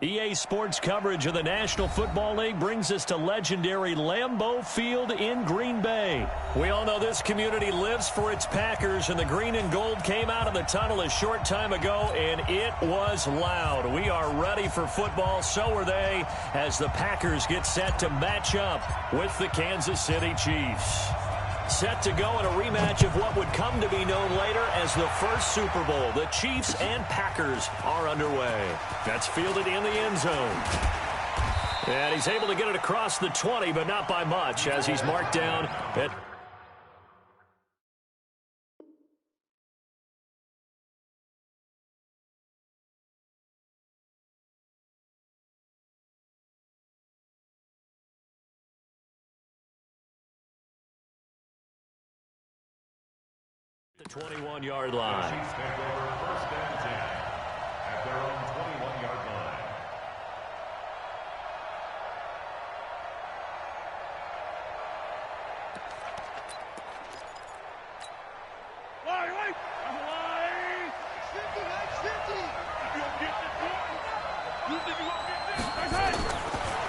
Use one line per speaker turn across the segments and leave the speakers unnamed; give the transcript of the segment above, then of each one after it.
EA Sports coverage of the National Football League brings us to legendary Lambeau Field in Green Bay. We all know this community lives for its Packers, and the green and gold came out of the tunnel a short time ago, and it was loud. We are ready for football, so are they, as the Packers get set to match up with the Kansas City Chiefs. Set to go in a rematch of what would come to be known later as the first Super Bowl. The Chiefs and Packers are underway. That's fielded in the end zone. And he's able to get it across the 20, but not by much, as he's marked down at the 21-yard line.
Chiefs take over first and 10 at their own 21-yard line.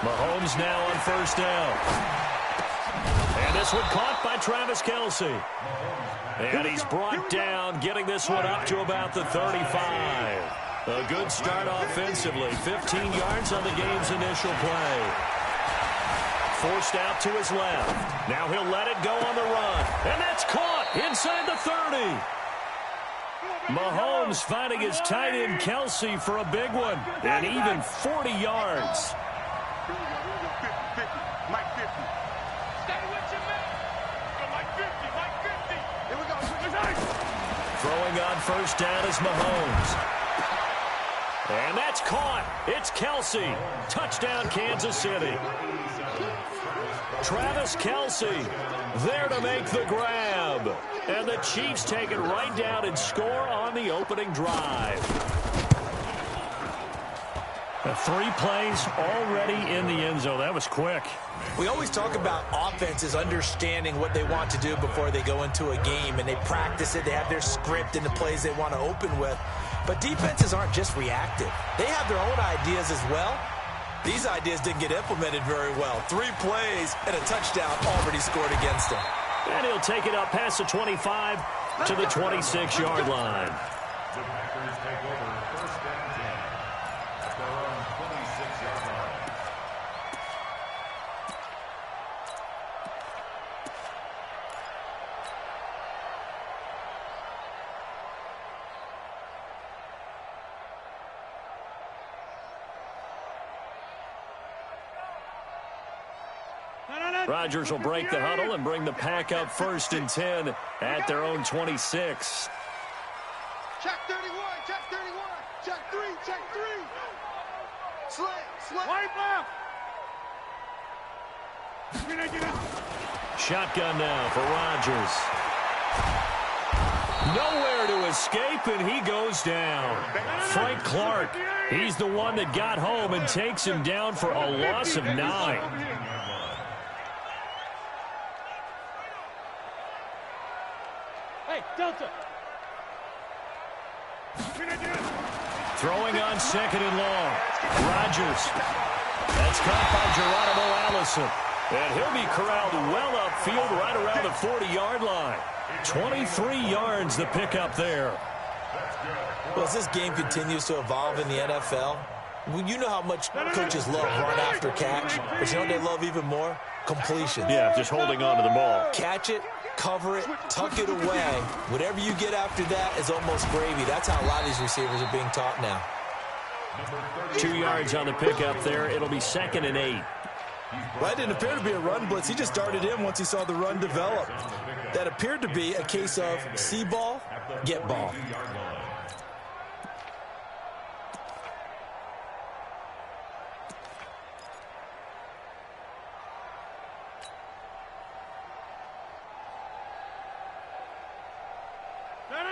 Mahomes now on first down. And this one caught by Travis Kelce. And he's brought down, getting this one up to about the 35. A good start offensively. 15 yards on the game's initial play. Forced out to his left. Now he'll let it go on the run. And that's caught inside the 30. Mahomes finding his tight end Kelce for a big one. And even 40 yards. Throwing on first down is Mahomes. And that's caught. It's Kelce. Touchdown, Kansas City. Travis Kelce there to make the grab. And the Chiefs take it right down and score on the opening drive. 3 plays already in the end zone. That was quick.
We always talk about offenses understanding what they want to do before they go into a game, and they practice it. They have their script and the plays they want to open with. But defenses aren't just reactive. They have their own ideas as well. These ideas didn't get implemented very well. 3 plays and a touchdown already scored against them.
And he'll take it up past the 25 to the 26-yard line.
The Packers take over first and 10 at their own 26-yard line.
Rodgers will break the huddle and bring the pack up first and 10 at their own 26.
Check 31, check 31, check 3, check 3. Slant. Wipe left.
Shotgun now for Rodgers. Nowhere to escape, and he goes down. Frank Clark, he's the one that got home and takes him down for a loss of 9.
Hey, Delta.
Throwing on second and long. Rodgers. That's caught by Geronimo Allison. And he'll be corralled well upfield right around the 40-yard line. 23 yards the pickup there.
Well, as this game continues to evolve in the NFL, you know how much coaches love run after catch, but you know what they love even more? Completion.
Yeah, just holding on to the ball.
Catch it, cover it, tuck it away. Whatever you get after that is almost gravy. That's how a lot of these receivers are being taught now.
2 yards on the pickup there. It'll be second and 8.
Well, that didn't appear to be a run blitz. He just darted in once he saw the run develop. That appeared to be a case of see ball, get ball.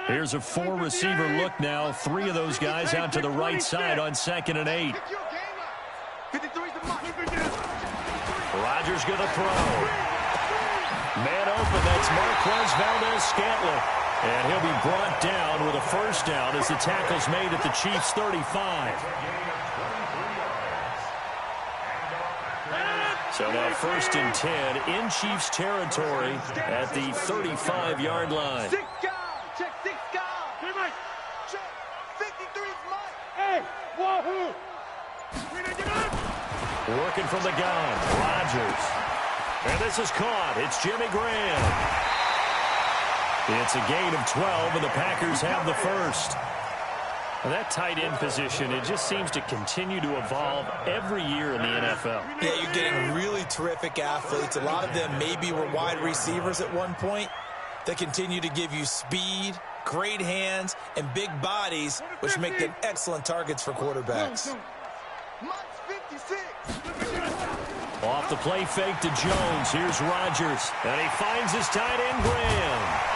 Here's a 4-receiver look now. 3 of those guys out to the right side on second and 8. Rodgers going to throw. Man open, that's Marquez Valdez-Scantling. And he'll be brought down with a first down as the tackle's made at the Chiefs' 35. So now 1st and 10 in Chiefs territory at the 35-yard line.
6 guys. Check 6 guys. Hey, Mike. Check. 53's Mike. Hey, wahoo.
Working from the gun, Rodgers. And this is caught. It's Jimmy Graham. It's a gain of 12, and the Packers have the first. Well, that tight end position, it just seems to continue to evolve every year in the NFL.
Yeah, you're getting really terrific athletes. A lot of them maybe were wide receivers at one point. They continue to give you speed, great hands, and big bodies, which make them excellent targets for quarterbacks.
Mike's 56.
Off the play fake to Jones. Here's Rodgers. And he finds his tight end, Graham.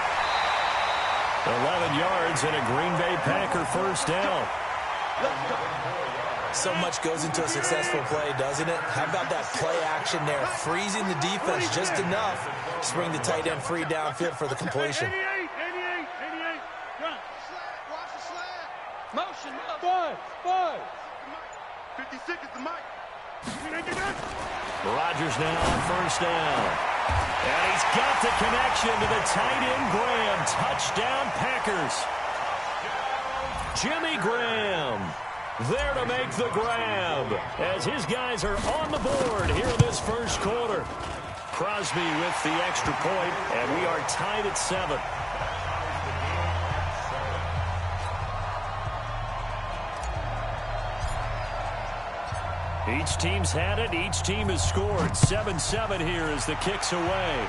11 yards and a Green Bay Packer first down.
So much goes into a successful play, doesn't it? How about that play action there? Freezing the defense just enough to bring the tight end free downfield for the completion.
88. Run. Slant. Watch the slant. Motion. 5. 56 is the Mike.
Rodgers now on first down. And he's got the connection to the tight end, Graham. Touchdown, Packers. Jimmy Graham there to make the grab as his guys are on the board here in this first quarter. Crosby with the extra point, and we are tied at 7. Each team's had it. Each team has scored. 7-7 here as the kick's away.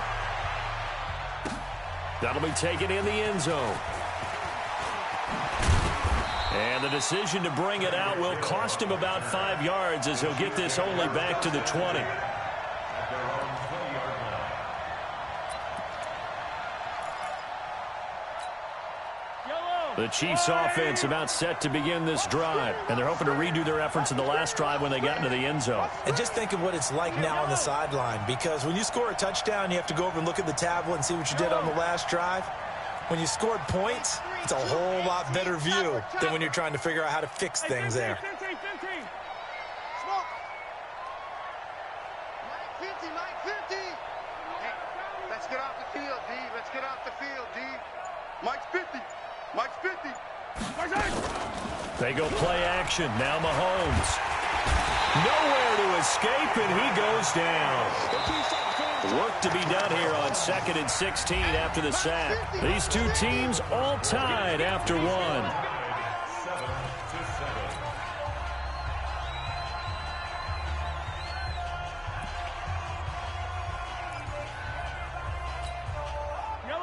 That'll be taken in the end zone. And the decision to bring it out will cost him about 5 yards as he'll get this only back to the 20. The Chiefs offense about set to begin this drive, and they're hoping to redo their efforts in the last drive when they got into the end zone.
And just think of what it's like now on the sideline, because when you score a touchdown, you have to go over and look at the tablet and see what you did on the last drive. When you scored points, it's a whole lot better view than when you're trying to figure out how to fix things there.
Mike 50. Hey, let's get off the field, D. Let's get off the field, D. Mike's 50. Mike's 50.
They go play action. Now Mahomes. Nowhere to escape, and he goes down. Work to be done here on 2nd and 16 after the sack. These two teams all tied after one.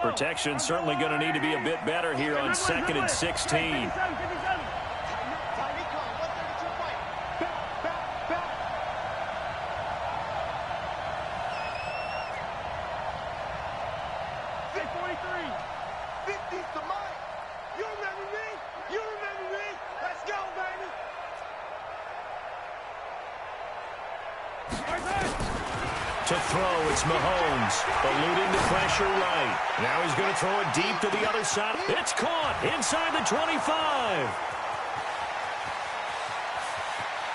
Protection certainly going to need to be a bit better here on 2nd and 16. To throw, it's Mahomes, eluding the pressure right. Now he's going to throw it deep to the other side. It's caught inside the 25.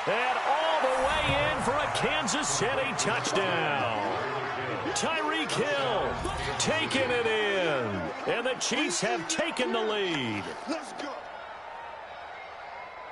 And all the way in for a Kansas City touchdown. Tyreek Hill taking it in. And the Chiefs have taken the lead.
Let's go.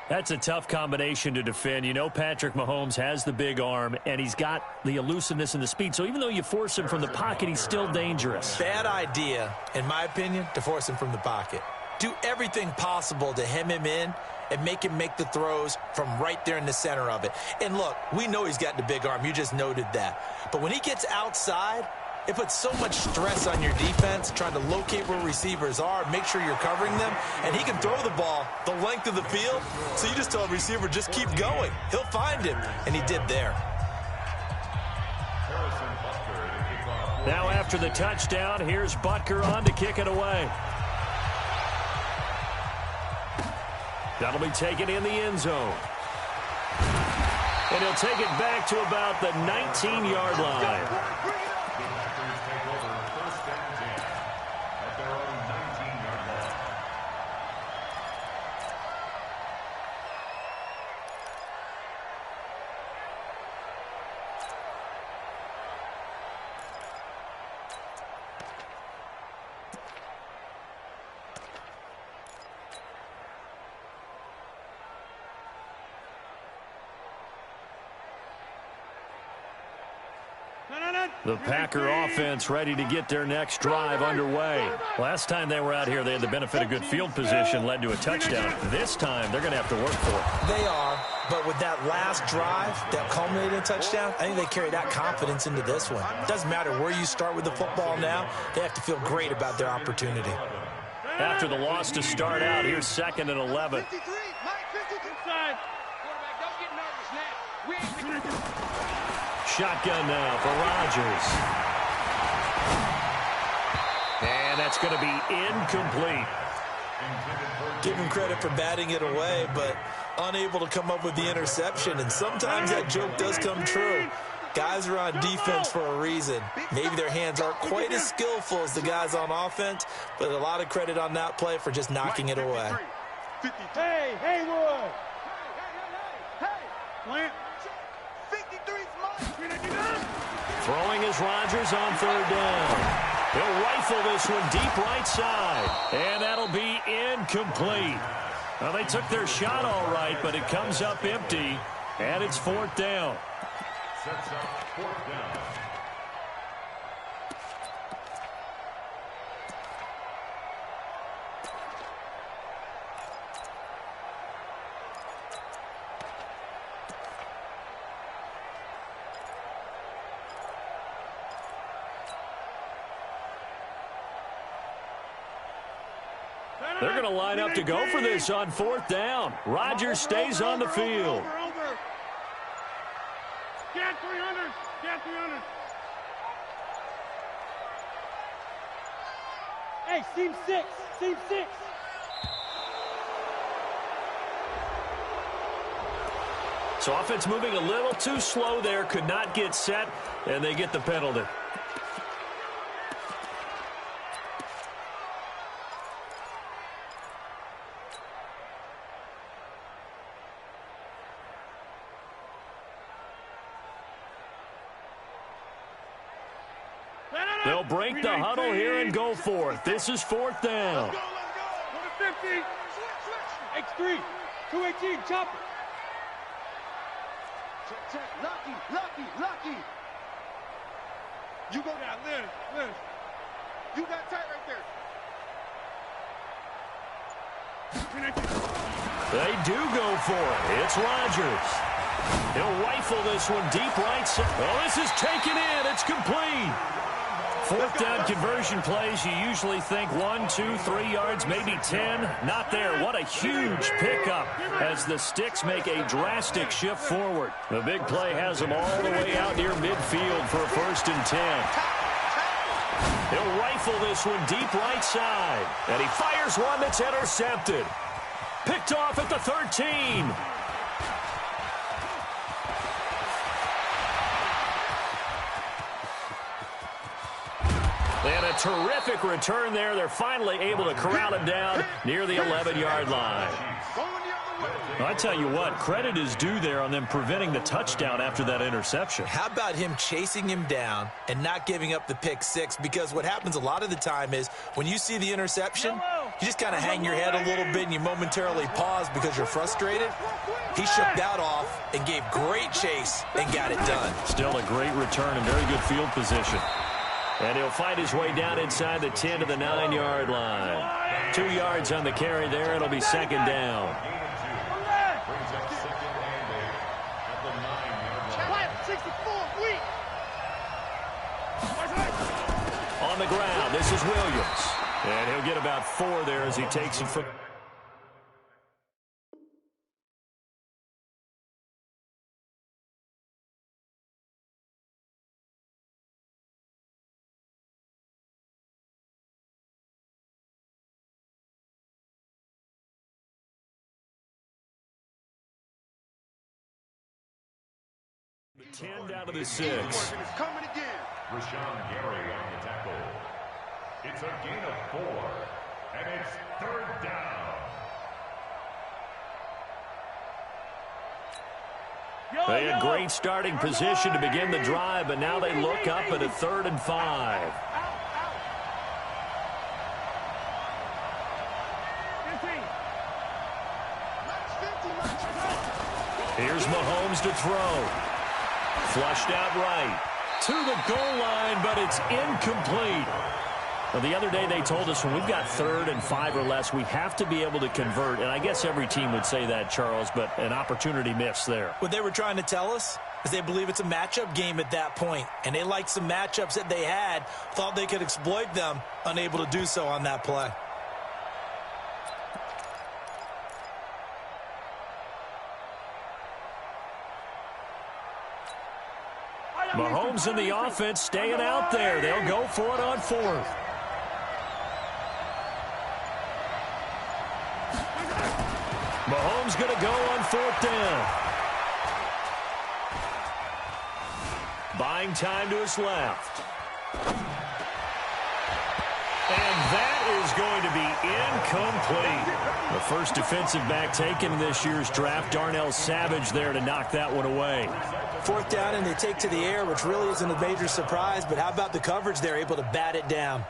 That's a tough combination to defend. You know Patrick Mahomes has the big arm, and he's got the elusiveness and the speed. So even though you force him from the pocket, he's still dangerous.
Bad idea, in my opinion, to force him from the pocket. Do everything possible to hem him in and make him make the throws from right there in the center of it. And look, we know he's got the big arm. You just noted that. But when he gets outside, it puts so much stress on your defense trying to locate where receivers are, make sure you're covering them, and he can throw the ball the length of the field. So you just tell a receiver, just keep going. He'll find him, and he did there.
Now after the touchdown, here's Butker on to kick it away. That'll be taken in the end zone. And he'll take it back to about the 19-yard line. The Packer offense ready to get their next drive underway. Last time they were out here, they had the benefit of good field position, led to a touchdown. This time, they're going to have to work for it.
They are, but with that last drive that culminated in a touchdown, I think they carry that confidence into this one. Doesn't matter where you start with the football now, they have to feel great about their opportunity.
After the loss to start out, here's 2nd and 11. Shotgun now for Rodgers. And that's going to be incomplete.
Give him credit for batting it away, but unable to come up with the interception. And sometimes that joke does come true. Guys are on defense for a reason. Maybe their hands aren't quite as skillful as the guys on offense, but a lot of credit on that play for just knocking it away.
Hey, Haywood! Hey, Plant! 53's mine!
Throwing is Rodgers on 3rd down. He'll rifle this one deep right side. And that'll be incomplete. Well, they took their shot all right, but it comes up empty. And it's 4th down.
Sets up 4th down.
They're going to line up to go for this on 4th down. Rodgers stays on the field.
Get 300! Get 300! Hey, seam 6! Seam 6!
So offense moving a little too slow there. Could not get set, and they get the penalty. They'll break the huddle here and go for it. This is 4th down.
Let's go! 50! X3! 218, chop it! Check, Lucky! You go down, Lynn. You got tight right there.
They do go for it. It's Rodgers. He'll rifle this one deep right side. Oh, this is taken in. It's complete. 4th down conversion plays, you usually think 1, 2, 3 yards, maybe 10. Not there. What a huge pickup as the Sticks make a drastic shift forward. The big play has them all the way out near midfield for a 1st and 10. He'll rifle this one deep right side. And he fires one that's intercepted. Picked off at the 13. And a terrific return there. They're finally able to corral him down near the 11-yard line. I tell you what, credit is due there on them preventing the touchdown after that interception.
How about him chasing him down and not giving up the pick 6? Because what happens a lot of the time is when you see the interception, you just kind of hang your head a little bit and you momentarily pause because you're frustrated. He shook that off and gave great chase and got it done.
Still a great return and very good field position. And he'll fight his way down inside the 10 to the 9-yard line. 2 yards on the carry there. It'll be 2nd down. On the ground, this is Williams. And he'll get about 4 there as he takes it from... The 10 down to the 6.
It's coming again.
Rashawn Gary on the tackle. It's a gain of 4, and it's 3rd down.
They had great starting position to begin the drive, but now they look up at a 3rd and 5. Here's Mahomes to throw. Flushed out right. to the goal line, but it's incomplete. Well, the other day they told us when we've got 3rd and 5 or less, we have to be able to convert. And I guess every team would say that, Charles, but an opportunity missed there.
What they were trying to tell us is they believe it's a matchup game at that point. And they liked some matchups that they had, thought they could exploit them, unable to do so on that play.
Mahomes in the offense staying out there. They'll go for it on 4th. Mahomes going to go on 4th down. Buying time to his left. And that is going to be incomplete. The first defensive back taken in this year's draft, Darnell Savage there to knock that one away.
4th down, and they take to the air, which really isn't a major surprise, but how about the coverage? They're able to bat it down.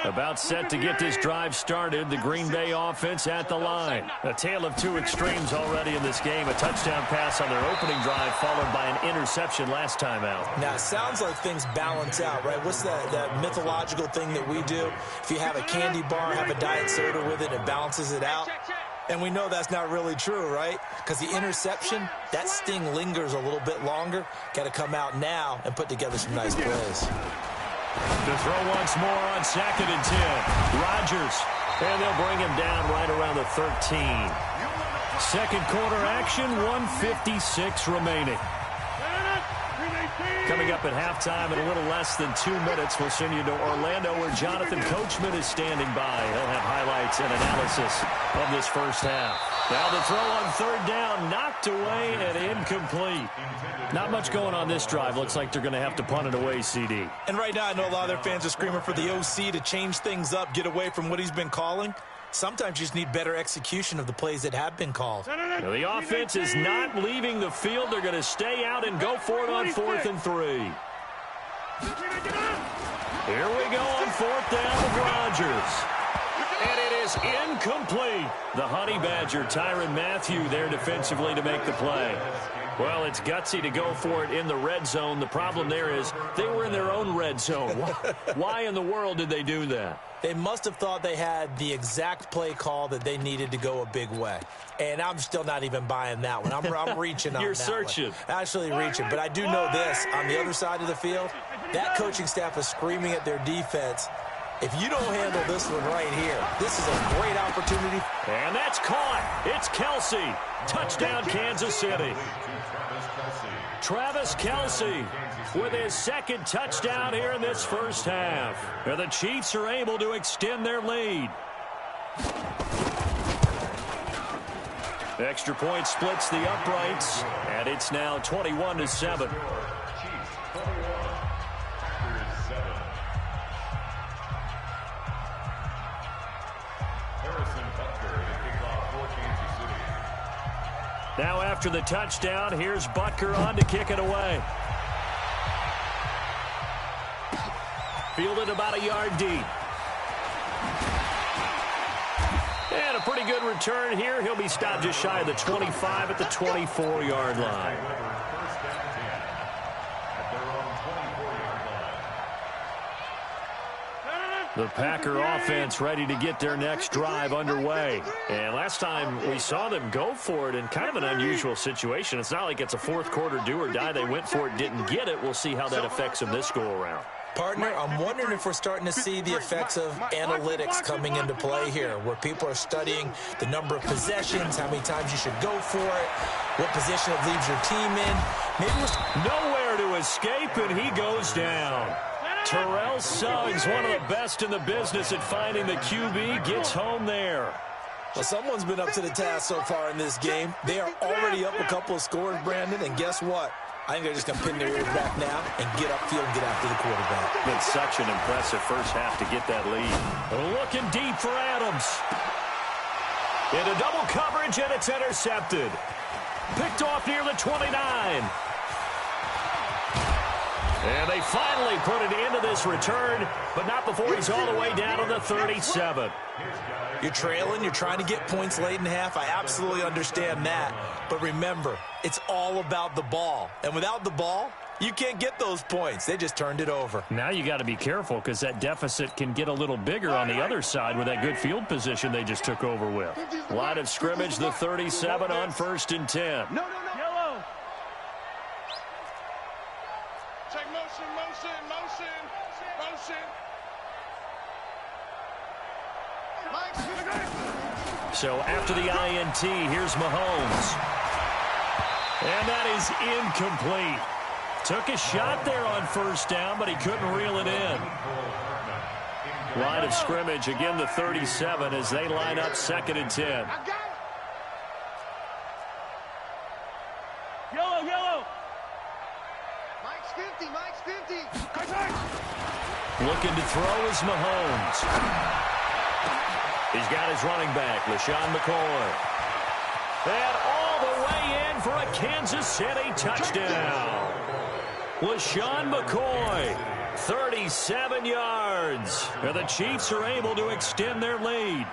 About set to get this drive started, the Green Bay offense at the line. A tale of two extremes already in this game. A touchdown pass on their opening drive followed by an interception last time out.
Now, it sounds like things balance out, right? What's that mythological thing that we do? If you have a candy bar, have a diet soda with it, it balances it out. And we know that's not really true, right? Because the interception, that sting lingers a little bit longer. Got to come out now and put together some nice plays.
To throw once more on 2nd and 10. Rodgers. And they'll bring him down right around the 13. Second quarter action, 1:56 remaining. Coming up at halftime in a little less than 2 minutes, we'll send you to Orlando where Jonathan Coachman is standing by. He'll have highlights and analysis of this first half. Now the throw on 3rd down, knocked away and incomplete. Not much going on this drive. Looks like they're going to have to punt it away, CD.
And right now I know a lot of their fans are screaming for the OC to change things up, get away from what he's been calling. Sometimes you just need better execution of the plays that have been called.
Now the offense is not leaving the field. They're going to stay out and go for it on 4th and 3. Here we go on 4th down with Rodgers. And it is incomplete. The Honey Badger, Tyrann Mathieu, there defensively to make the play. Well, it's gutsy to go for it in the red zone. The problem there is they were in their own red zone. Why in the world did they do that?
They must have thought they had the exact play call that they needed to go a big way. And I'm still not even buying that one. I'm reaching on
You're
that
searching.
one. Actually reaching. But I do know this. On the other side of the field, that coaching staff is screaming at their defense. If you don't handle this one right here, this is a great opportunity.
And that's caught. It's Kelsey. Touchdown, Kansas City. Travis Kelsey with his second touchdown here in this first half. And the Chiefs are able to extend their lead. Extra point splits the uprights, and it's now 21-7. Now after the touchdown, here's Butker on to kick it away. Fielded about a yard deep. And a pretty good return here. He'll be stopped just shy of the 25 at the 24-yard line. The Packer offense ready to get their next drive underway. And last time we saw them go for it in kind of an unusual situation. It's not like it's a fourth quarter do or die. They went for it, didn't get it. We'll see how that affects them this go-around.
Partner, I'm wondering if we're starting to see the effects of analytics coming into play here, where people are studying the number of possessions, how many times you should go for it, what position it leaves your team in. Maybe we're
nowhere to escape, and he goes down. Terrell Suggs, one of the best in the business at finding the QB, gets home there.
Well, someone's been up to the task so far in this game. They are already up a couple of scores, Brandon, and guess what? I think they're just going to pin their ears back now and get upfield and get after the quarterback.
Been such an impressive first half to get that lead. Looking deep for Adams. Into double coverage, and it's intercepted. Picked off near the 29. And they finally put an end to this return, but not before he's all the way down to the 37.
You're trailing, you're trying to get points late in half. I absolutely understand that. But remember, it's all about the ball. And without the ball, You can't get those points. They just turned it over.
Now you got to be careful because that deficit can get a little bigger on the other side with that good field position they just took over with. Line of scrimmage, the 37 on 1st and 10.
No.
Yellow. Check motion.
So after the INT, here's Mahomes. And that is incomplete. Took a shot there on 1st down, but he couldn't reel it in. Line of scrimmage, again the 37 as they line up 2nd and 10.
Yellow.
Mike's 50.
Looking to throw is Mahomes. He's got his running back, LaShawn McCoy. And all the way in for a Kansas City touchdown. LaShawn McCoy, 37 yards. And the Chiefs are able to extend their lead.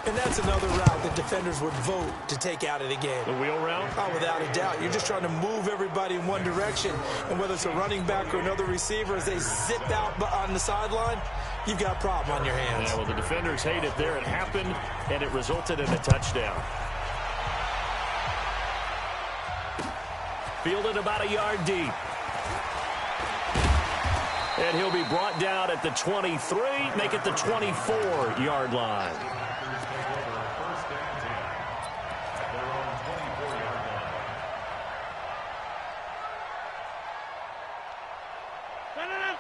And that's another route that defenders would vote to take out of the game.
The wheel route?
Oh, without a doubt. You're just trying to move everybody in one direction. And whether it's a running back or another receiver, as they zip out on the sideline, you've got a problem on your hands.
Yeah, well, the defenders hate it there. It happened, and it resulted in a touchdown. Fielded about a yard deep. And he'll be brought down at the 23, make it the 24-yard line.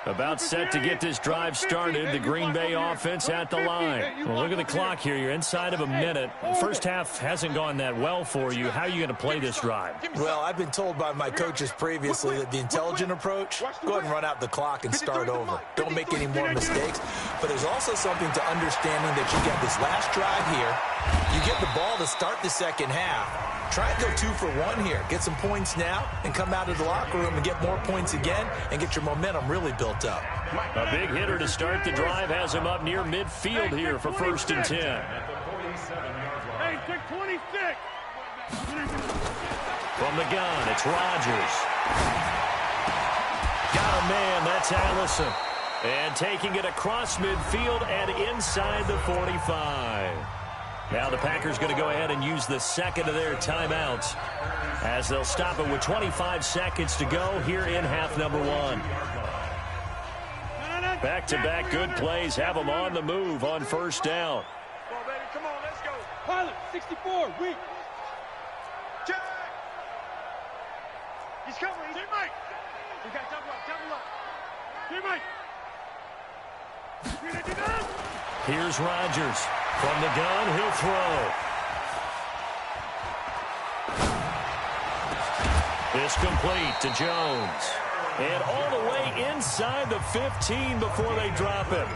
About set to get this drive started. The Green Bay offense at the line. Well, look at the clock here. You're inside of a minute. First half hasn't gone that well for you. How are you going to play this drive?
Well, I've been told by my coaches previously that the intelligent approach, go ahead and run out the clock and start over. Don't make any more mistakes. But there's also something to understanding that you get this last drive here. You get the ball to start the second half. Try and go 2 for 1 here. Get some points now and come out of the locker room and get more points again and get your momentum really built up.
A big hitter to start the drive has him up near midfield here for 1st and 10.
Hey, take 26.
From the gun, it's Rodgers. Got a man, that's Allison. And taking it across midfield and inside the 45. Now the Packers going to go ahead and use the second of their timeouts as they'll stop it with 25 seconds to go here in half number 1. Back-to-back good plays have them on the move on 1st down.
Come on, baby. Come on, let's go. Pilot, 64, weak.
Check. He's covering.
Hey, Mike.
You got double up.
Hey, Mike.
Here's Rodgers. From the gun, he'll throw. It's complete to Jones. And all the way inside the 15 before they drop it.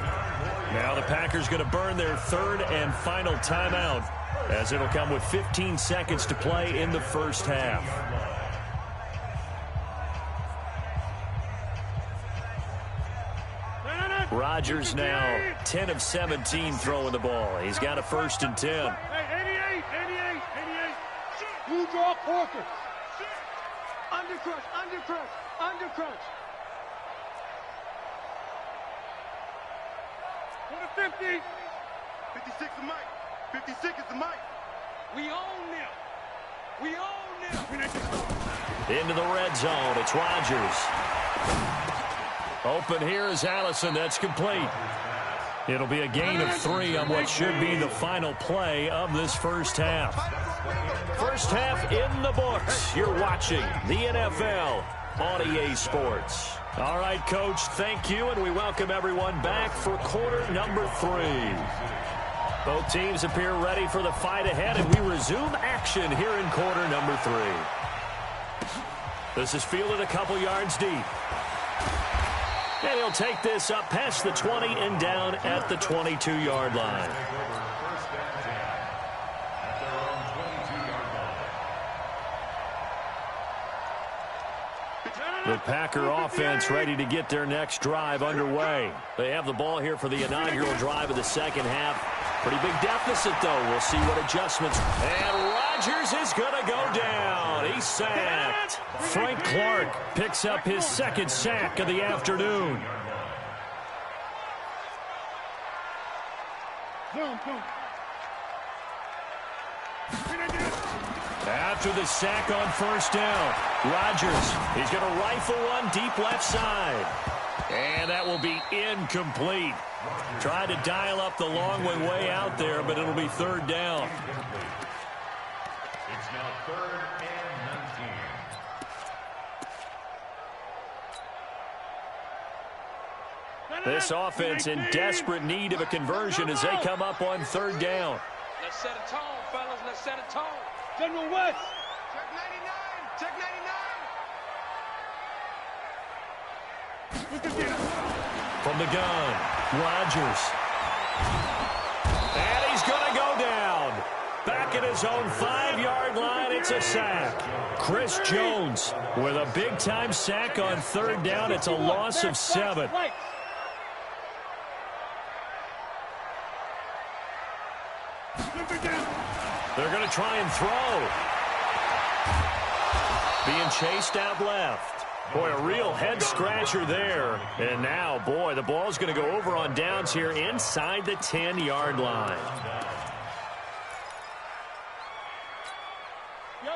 Now the Packers going to burn their 3rd and final timeout as it'll come with 15 seconds to play in the first half. Rodgers now 10 of 17 throwing the ball. He's got a 1st and 10.
Hey, 88. You draw Corker. Undercrunch. To the 50.
56 is Mike. 56 is the Mike.
We own them.
Into the red zone. It's Rodgers. Open here is Allison. That's complete. It'll be a gain of 3 on what should be the final play of this first half. First half in the books. You're watching the NFL on EA Sports. All right, Coach, thank you, and we welcome everyone back for quarter number 3. Both teams appear ready for the fight ahead, and we resume action here in quarter number 3. This is fielded a couple yards deep. And he'll take this up past the 20 and down at the 22-yard line. The Packer offense ready to get their next drive underway. They have the ball here for the inaugural drive of the second half. Pretty big deficit, though. We'll see what adjustments. And Rodgers is going to go down. He's sacked. Frank Clark picks up his second sack of the afternoon. After the sack on first down, Rodgers, he's going to rifle one deep left side. And that will be incomplete. Tried to dial up the long one way out there, but it'll be third down.
It's now 3rd and 19.
This offense in desperate need of a conversion as they come up on third down.
Let's set a tone, fellas. Let's set a tone. General West.
Check 99. Check 99.
From the gun, Rodgers. And he's going to go down. Back at his own 5-yard line, it's a sack. Chris Jones with a big-time sack on third down. It's a loss of 7. They're going to try and throw. Being chased out left. Boy, a real head-scratcher there. And now, boy, the ball's going to go over on downs here inside the 10-yard line.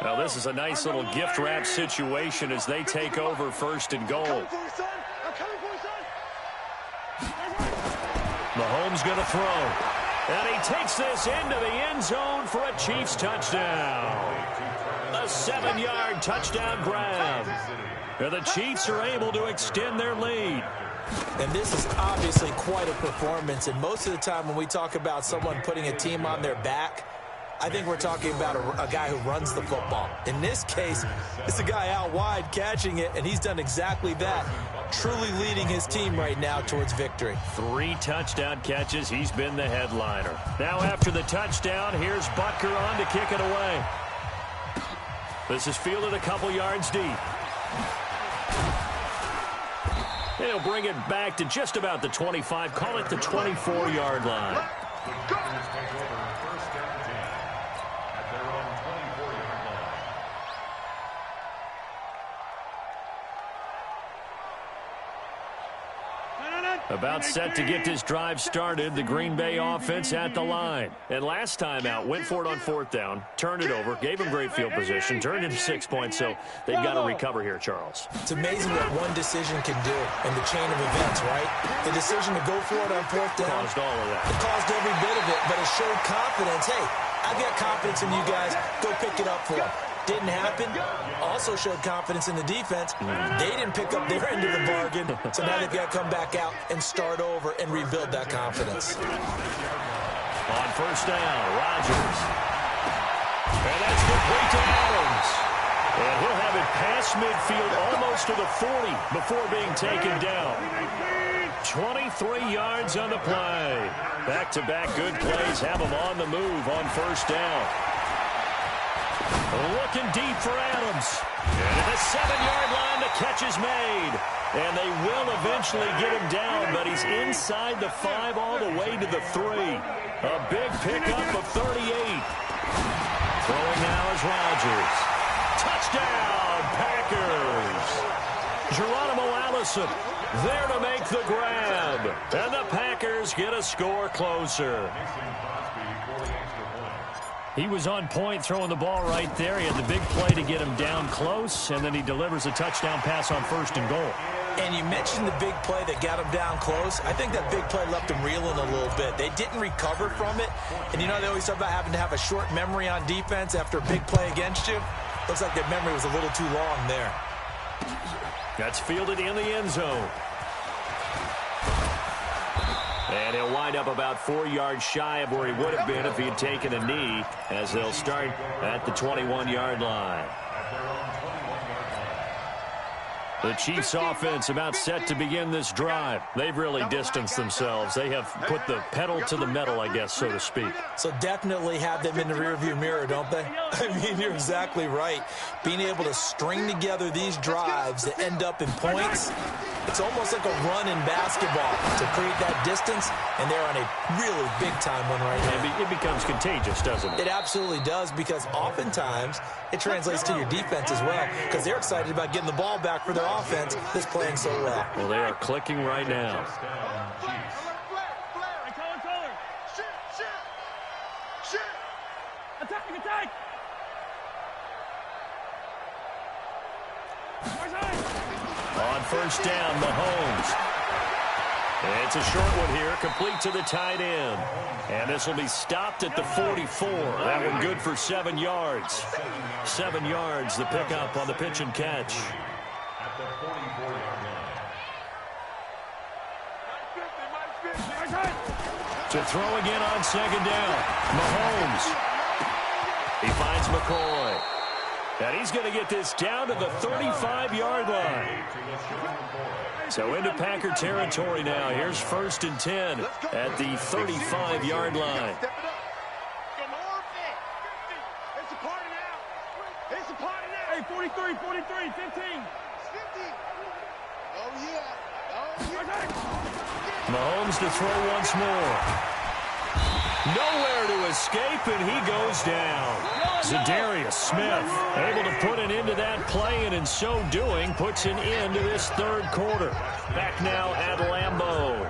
Now, this is a nice little gift-wrap situation as they take over first and goal. Mahomes going to throw. And he takes this into the end zone for a Chiefs touchdown. A 7-yard touchdown grab. And the Chiefs are able to extend their lead.
And this is obviously quite a performance. And most of the time when we talk about someone putting a team on their back, I think we're talking about a guy who runs the football. In this case, it's a guy out wide catching it, and he's done exactly that, truly leading his team right now towards victory.
3 touchdown catches. He's been the headliner. Now after the touchdown, here's Butker on to kick it away. This is fielded a couple yards deep. He'll bring it back to just about the 25. Call it the 24-yard line. About set to get this drive started, the Green Bay offense at the line. And last time out, went for it on 4th down, turned it over, gave them great field position, turned into 6 points, so they've got to recover here, Charles.
It's amazing what one decision can do in the chain of events, right? The decision to go for it on 4th down.
Caused all of that.
It caused every bit of it, but it showed confidence. Hey, I've got confidence in you guys. Go pick it up for them. Didn't happen. Also showed confidence in the defense. They didn't pick up their end of the bargain, so now they've got to come back out and start over and rebuild that confidence.
On first down, Rodgers. And that's complete to Adams. And he'll have it past midfield almost to the 40 before being taken down. 23 yards on the play. Back-to-back good plays have him on the move on first down. Looking deep for Adams. And at the 7-yard line, the catch is made. And they will eventually get him down, but he's inside the 5 all the way to the 3. A big pickup of 38. Throwing now is Rodgers. Touchdown, Packers. Geronimo Allison there to make the grab. And the Packers get a score closer. He was on point throwing the ball right there. He had the big play to get him down close, and then he delivers a touchdown pass on first and goal.
And you mentioned the big play that got him down close. I think that big play left him reeling a little bit. They didn't recover from it. And you know, they always talk about having to have a short memory on defense after a big play against you. Looks like that memory was a little too long there.
That's fielded in the end zone. And he'll wind up about 4 yards shy of where he would have been if he had taken a knee, as they'll start at the 21-yard line. The Chiefs offense about set to begin this drive. They've really distanced themselves. They have put the pedal to the metal, I guess, so to speak.
So definitely have them in the rearview mirror, don't they? I mean, you're exactly right. Being able to string together these drives that end up in points, it's almost like a run in basketball to create that distance, and they're on a really big-time one right now.
It becomes contagious, doesn't it?
It absolutely does, because oftentimes it translates to your defense as well, because they're excited about getting the ball back for their offense that's playing so well.
Well, they are clicking right now.
Attack!
On first down, Mahomes. It's a short one here, complete to the tight end. And this will be stopped at the 44. That one good for 7 yards. 7 yards, the pickup on the pitch and catch.
At the 44-yard line.
To throw again on second down, Mahomes. He finds McCoy. And he's going to get this down to the 35-yard line. So into Packer territory now. Here's 1st and 10 at the 35-yard line.
It's a party now. It's a party now.
Hey, 43, 15.
50. Oh, yeah.
Mahomes to throw once more. Nowhere to escape, and he goes down. Za'Darius Smith able to put an end to that play, and in so doing, puts an end to this third quarter. Back now at Lambeau.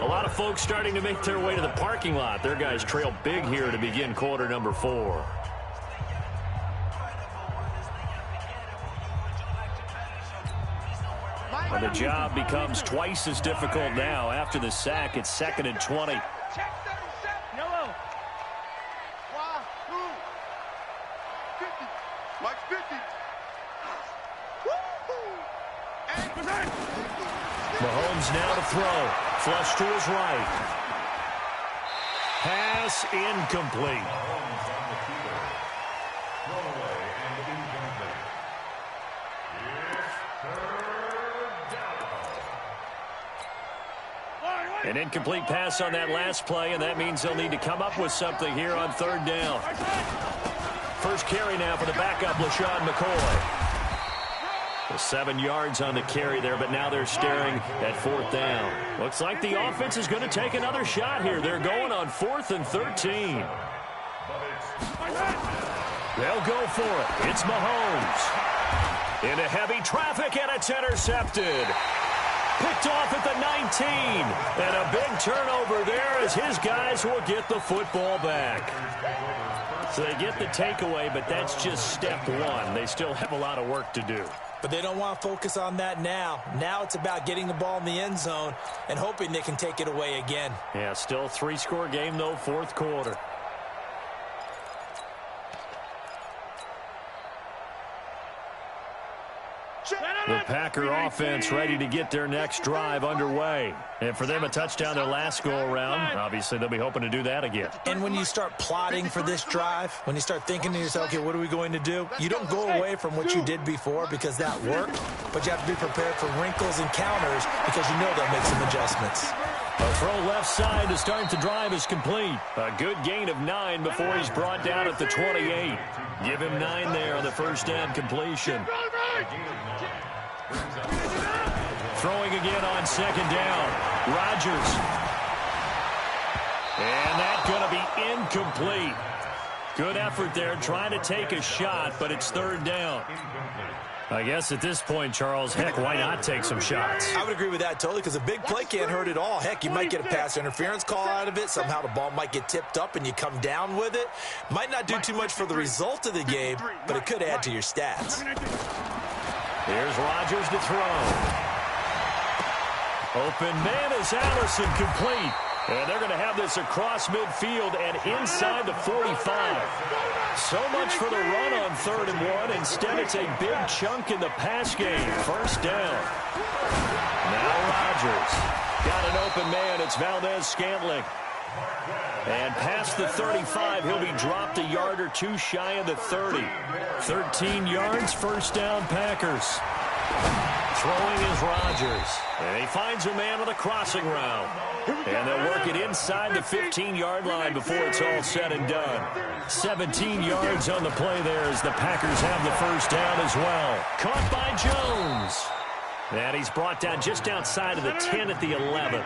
A lot of folks starting to make their way to the parking lot. Their guys trail big here to begin quarter number 4. And the job becomes twice as difficult now. After the sack, it's 2nd and 20.
Yellow.
Wahoo. 50. Mike's 50. Woo-hoo.
Mahomes now to throw. Flush to his right. Pass incomplete. An incomplete pass on that last play, and that means they'll need to come up with something here on 3rd down. First carry now for the backup, LaShawn McCoy. Well, 7 yards on the carry there, but now they're staring at 4th down. Looks like the offense is going to take another shot here. They're going on 4th and 13. They'll go for it. It's Mahomes. Into heavy traffic, and it's intercepted. Picked off at the 19. And a big turnover there as his guys will get the football back. So they get the takeaway, but that's just step one. They still have a lot of work to do.
But they don't want to focus on that now. Now it's about getting the ball in the end zone and hoping they can take it away again.
Yeah, still a 3-score game, though, 4th quarter. The Packer offense ready to get their next drive underway. And for them, a touchdown their last go-around. Obviously, they'll be hoping to do that again.
And when you start plotting for this drive, when you start thinking to yourself, okay, what are we going to do? You don't go away from what you did before because that worked, but you have to be prepared for wrinkles and counters because you know they'll make some adjustments.
A throw left side to start the drive is complete. A good gain of 9 before he's brought down at the 28. Give him 9 there on the first down completion. Throwing again on 2nd down. Rodgers. And that's going to be incomplete. Good effort there trying to take a shot, but it's 3rd down. I guess at this point, Charles, heck, why not take some shots?
I would agree with that totally because a big play can't hurt at all. Heck, you might get a pass interference call out of it. Somehow the ball might get tipped up and you come down with it. Might not do too much for the result of the game, but it could add to your stats.
Here's Rodgers to throw. Open man is Allison, complete. And they're going to have this across midfield and inside the 45. So much for the run on 3rd and 1. Instead, it's a big chunk in the pass game. First down. Now Rodgers. Got an open man. It's Valdez-Scantling. And past the 35, he'll be dropped a yard or two shy of the 30. 13 yards, first down Packers. Throwing is Rodgers. And he finds a man on the crossing route. And they'll work it inside the 15-yard line before it's all said and done. 17 yards on the play there as the Packers have the first down as well. Caught by Jones. And he's brought down just outside of the 10 at the 11.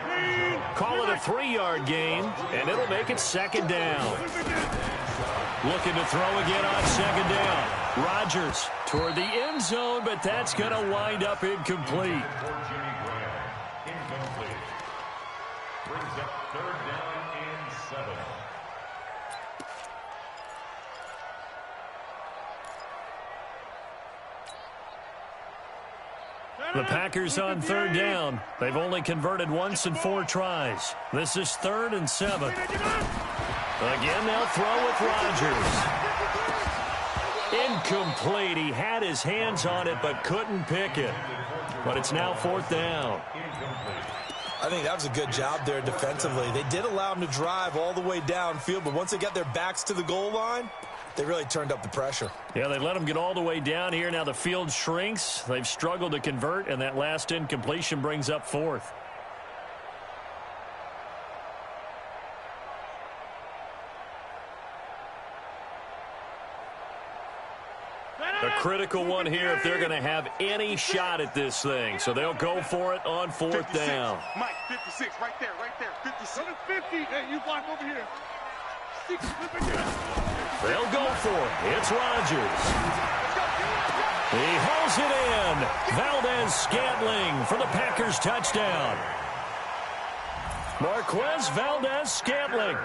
Call it a 3-yard gain, and it'll make it second down. Looking to throw again on second down. Rodgers toward the end zone, but that's going to wind up incomplete.
Incomplete. Brings up third down and 7.
The Packers on third down. They've only converted once in 4 tries. This is 3rd and 7. Again, they'll throw with Rodgers. Incomplete. He had his hands on it but couldn't pick it. But it's now 4th down.
I think that was a good job there defensively. They did allow them to drive all the way downfield, but once they got their backs to the goal line, they really turned up the pressure.
Yeah, they let them get all the way down here. Now the field shrinks. They've struggled to convert, and that last incompletion brings up 4th. A critical one here if they're going to have any shot at this thing. So they'll go for it on 4th
56.
down.
Mike, 56, right there, 56.
50. Hey, you block over here. 60.
They'll go for it. It's Rodgers. He hauls it in. Valdez-Scantling for the Packers touchdown. Marquez Valdez-Scantling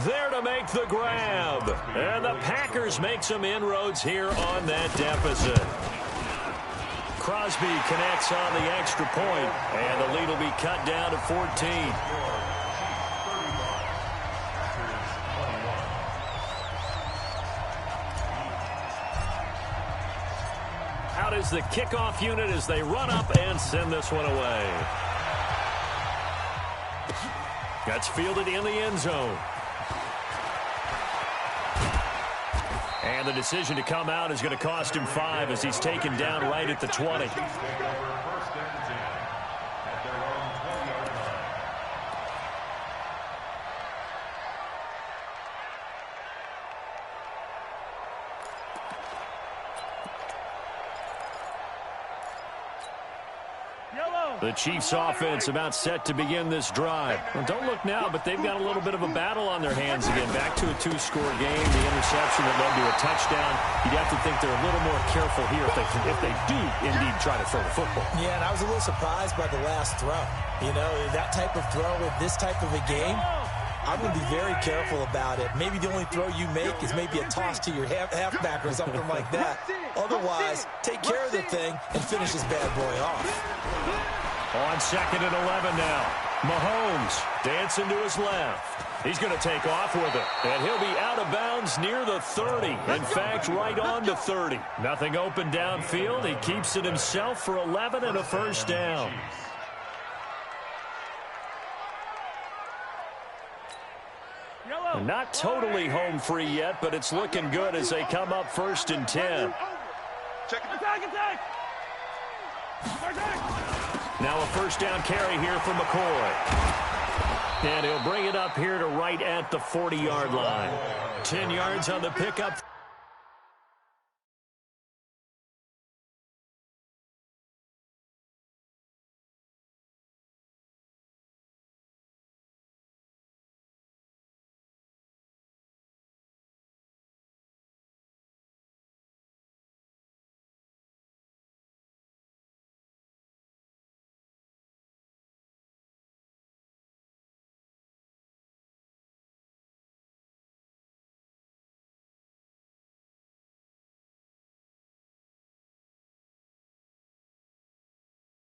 there to make the grab. And the Packers make some inroads here on that deficit. Crosby connects on the extra point, and the lead will be cut down to 14. Out is the kickoff unit as they run up and send this one away. That's fielded in the end zone. And the decision to come out is going to cost him 5 as he's taken down right at the 20. The Chiefs offense about set to begin this drive. Well, don't look now, but they've got a little bit of a battle on their hands again. Back to a 2-score game. The interception that led to a touchdown. You'd have to think they're a little more careful here if they do indeed try to throw the football.
Yeah, and I was a little surprised by the last throw. You know, that type of throw with this type of a game, I'm going to be very careful about it. Maybe the only throw you make is maybe a toss to your halfback or something like that. Otherwise, take care of the thing and finish this bad boy off.
On 2nd and 11 now. Mahomes dancing to his left. He's going to take off with it. And he'll be out of bounds near the 30. In fact, right on the 30. Nothing open downfield. He keeps it himself for 11 and a first down. And not totally home free yet, but it's looking good as they come up 1st and 10.
Attack!
Now a first down carry here for McCoy. And he'll bring it up here to right at the 40-yard line. 10 yards on the pickup.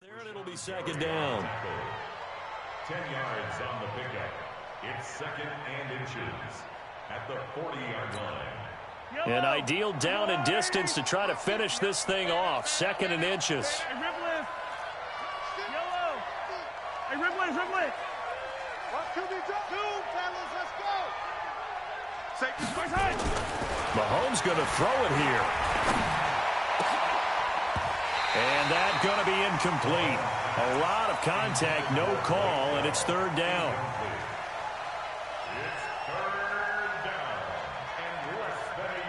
There, and it'll be second down.
10 yards on the pickup. It's 2nd and inches at the 40-yard line.
An ideal down and distance to try to finish this thing off. 2nd and inches.
Hey, Ripley. Yellow. Hey, Ripley.
1, 2, fellas, let's go. Safety,
Right side.
Mahomes going to throw it here. And that's going to be incomplete. A lot of contact, no call, and it's third down.
It's third down and less than a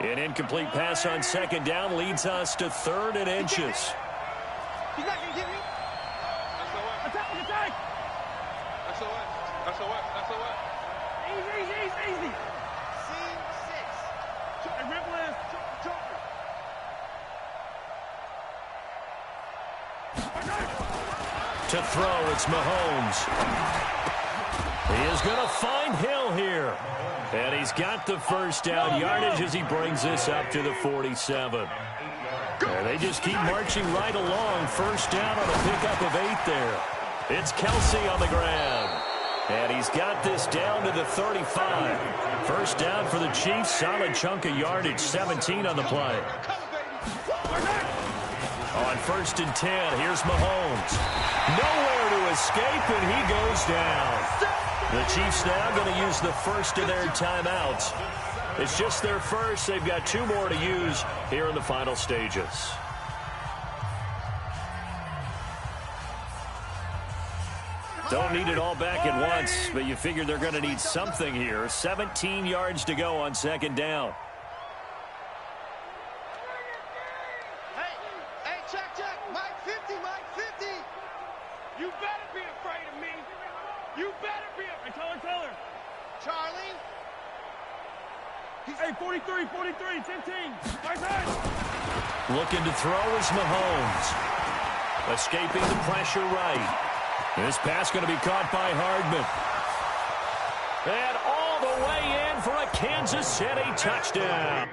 yard.
An incomplete pass on second down leads us to third and inches.
He's not going to get me. Attack, attack. SOS. Easy.
Scene 6.
Hey, Ripple is choker.
To throw, it's Mahomes. He is going to find Hill here. And he's got the first down yardage as he brings this up to the 47. And they just keep marching right along. First down on a pickup of 8 there. It's Kelsey on the ground. And he's got this down to the 35. First down for the Chiefs. Solid chunk of yardage. 17 on the play. On first and 10, here's Mahomes. Nowhere to escape, and he goes down. The Chiefs now going to use the first of their timeouts. It's just their first. They've got 2 more to use here in the final stages. Don't need it all back at once, but you figure they're going to need something here. 17 yards to go on second down.
Hey, check. Mike 50.
You better be afraid of me. You better be afraid. Tell her.
Charlie.
Hey, 43, 15. Right side.
Looking to throw is Mahomes. Escaping the pressure right. This pass going to be caught by Hardman. And all the way in for a Kansas City touchdown.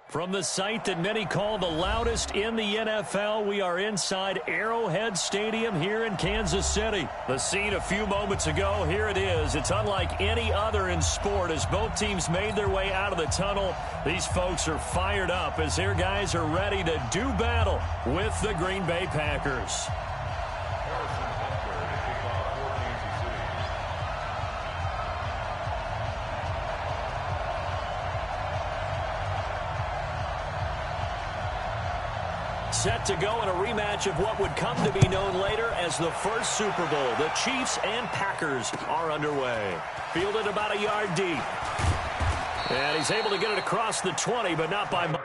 From the site that many call the loudest in the NFL, we are inside Arrowhead Stadium here in Kansas City. The scene a few moments ago, here it is. It's unlike any other in sport as both teams made their way out of the tunnel. These folks are fired up as their guys are ready to do battle with the Green Bay Packers. Set to go in a rematch of what would come to be known later as the first Super Bowl. The Chiefs and Packers are underway. Fielded about a yard deep. And he's able to get it across the 20, but not by much.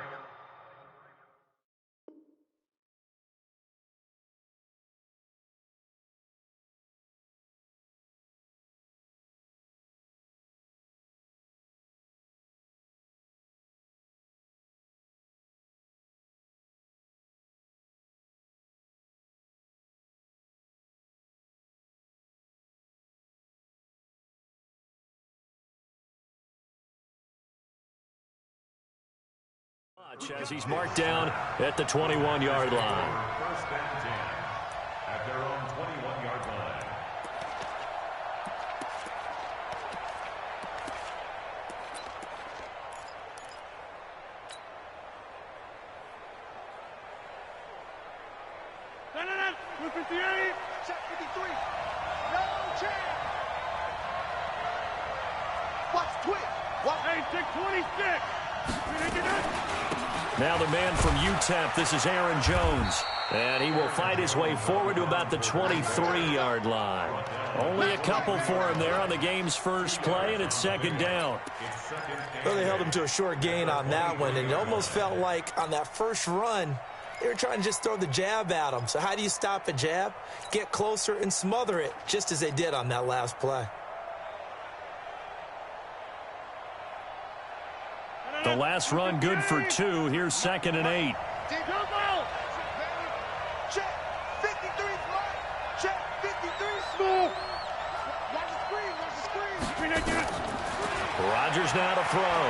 As he's marked down at the 21-yard line.
First and 10 at their own 21-yard line.
No. 258.
Check 53. No chance. Watch twitch. Watch.
Hey, 626.
Now the man from UTEP, this is Aaron Jones. And he will fight his way forward to about the 23-yard line. Only a couple for him there on the game's first play, and it's second down.
Well, they held him to a short gain on that one, and it almost felt like on that first run, they were trying to just throw the jab at him. So how do you stop a jab? Get closer and smother it, just as they did on that last play.
The last run good for 2. Here's 2nd and 8.
Check. 53 flat. Check. 53 smooth. Watch the screen. Watch the screen.
Rodgers now to throw.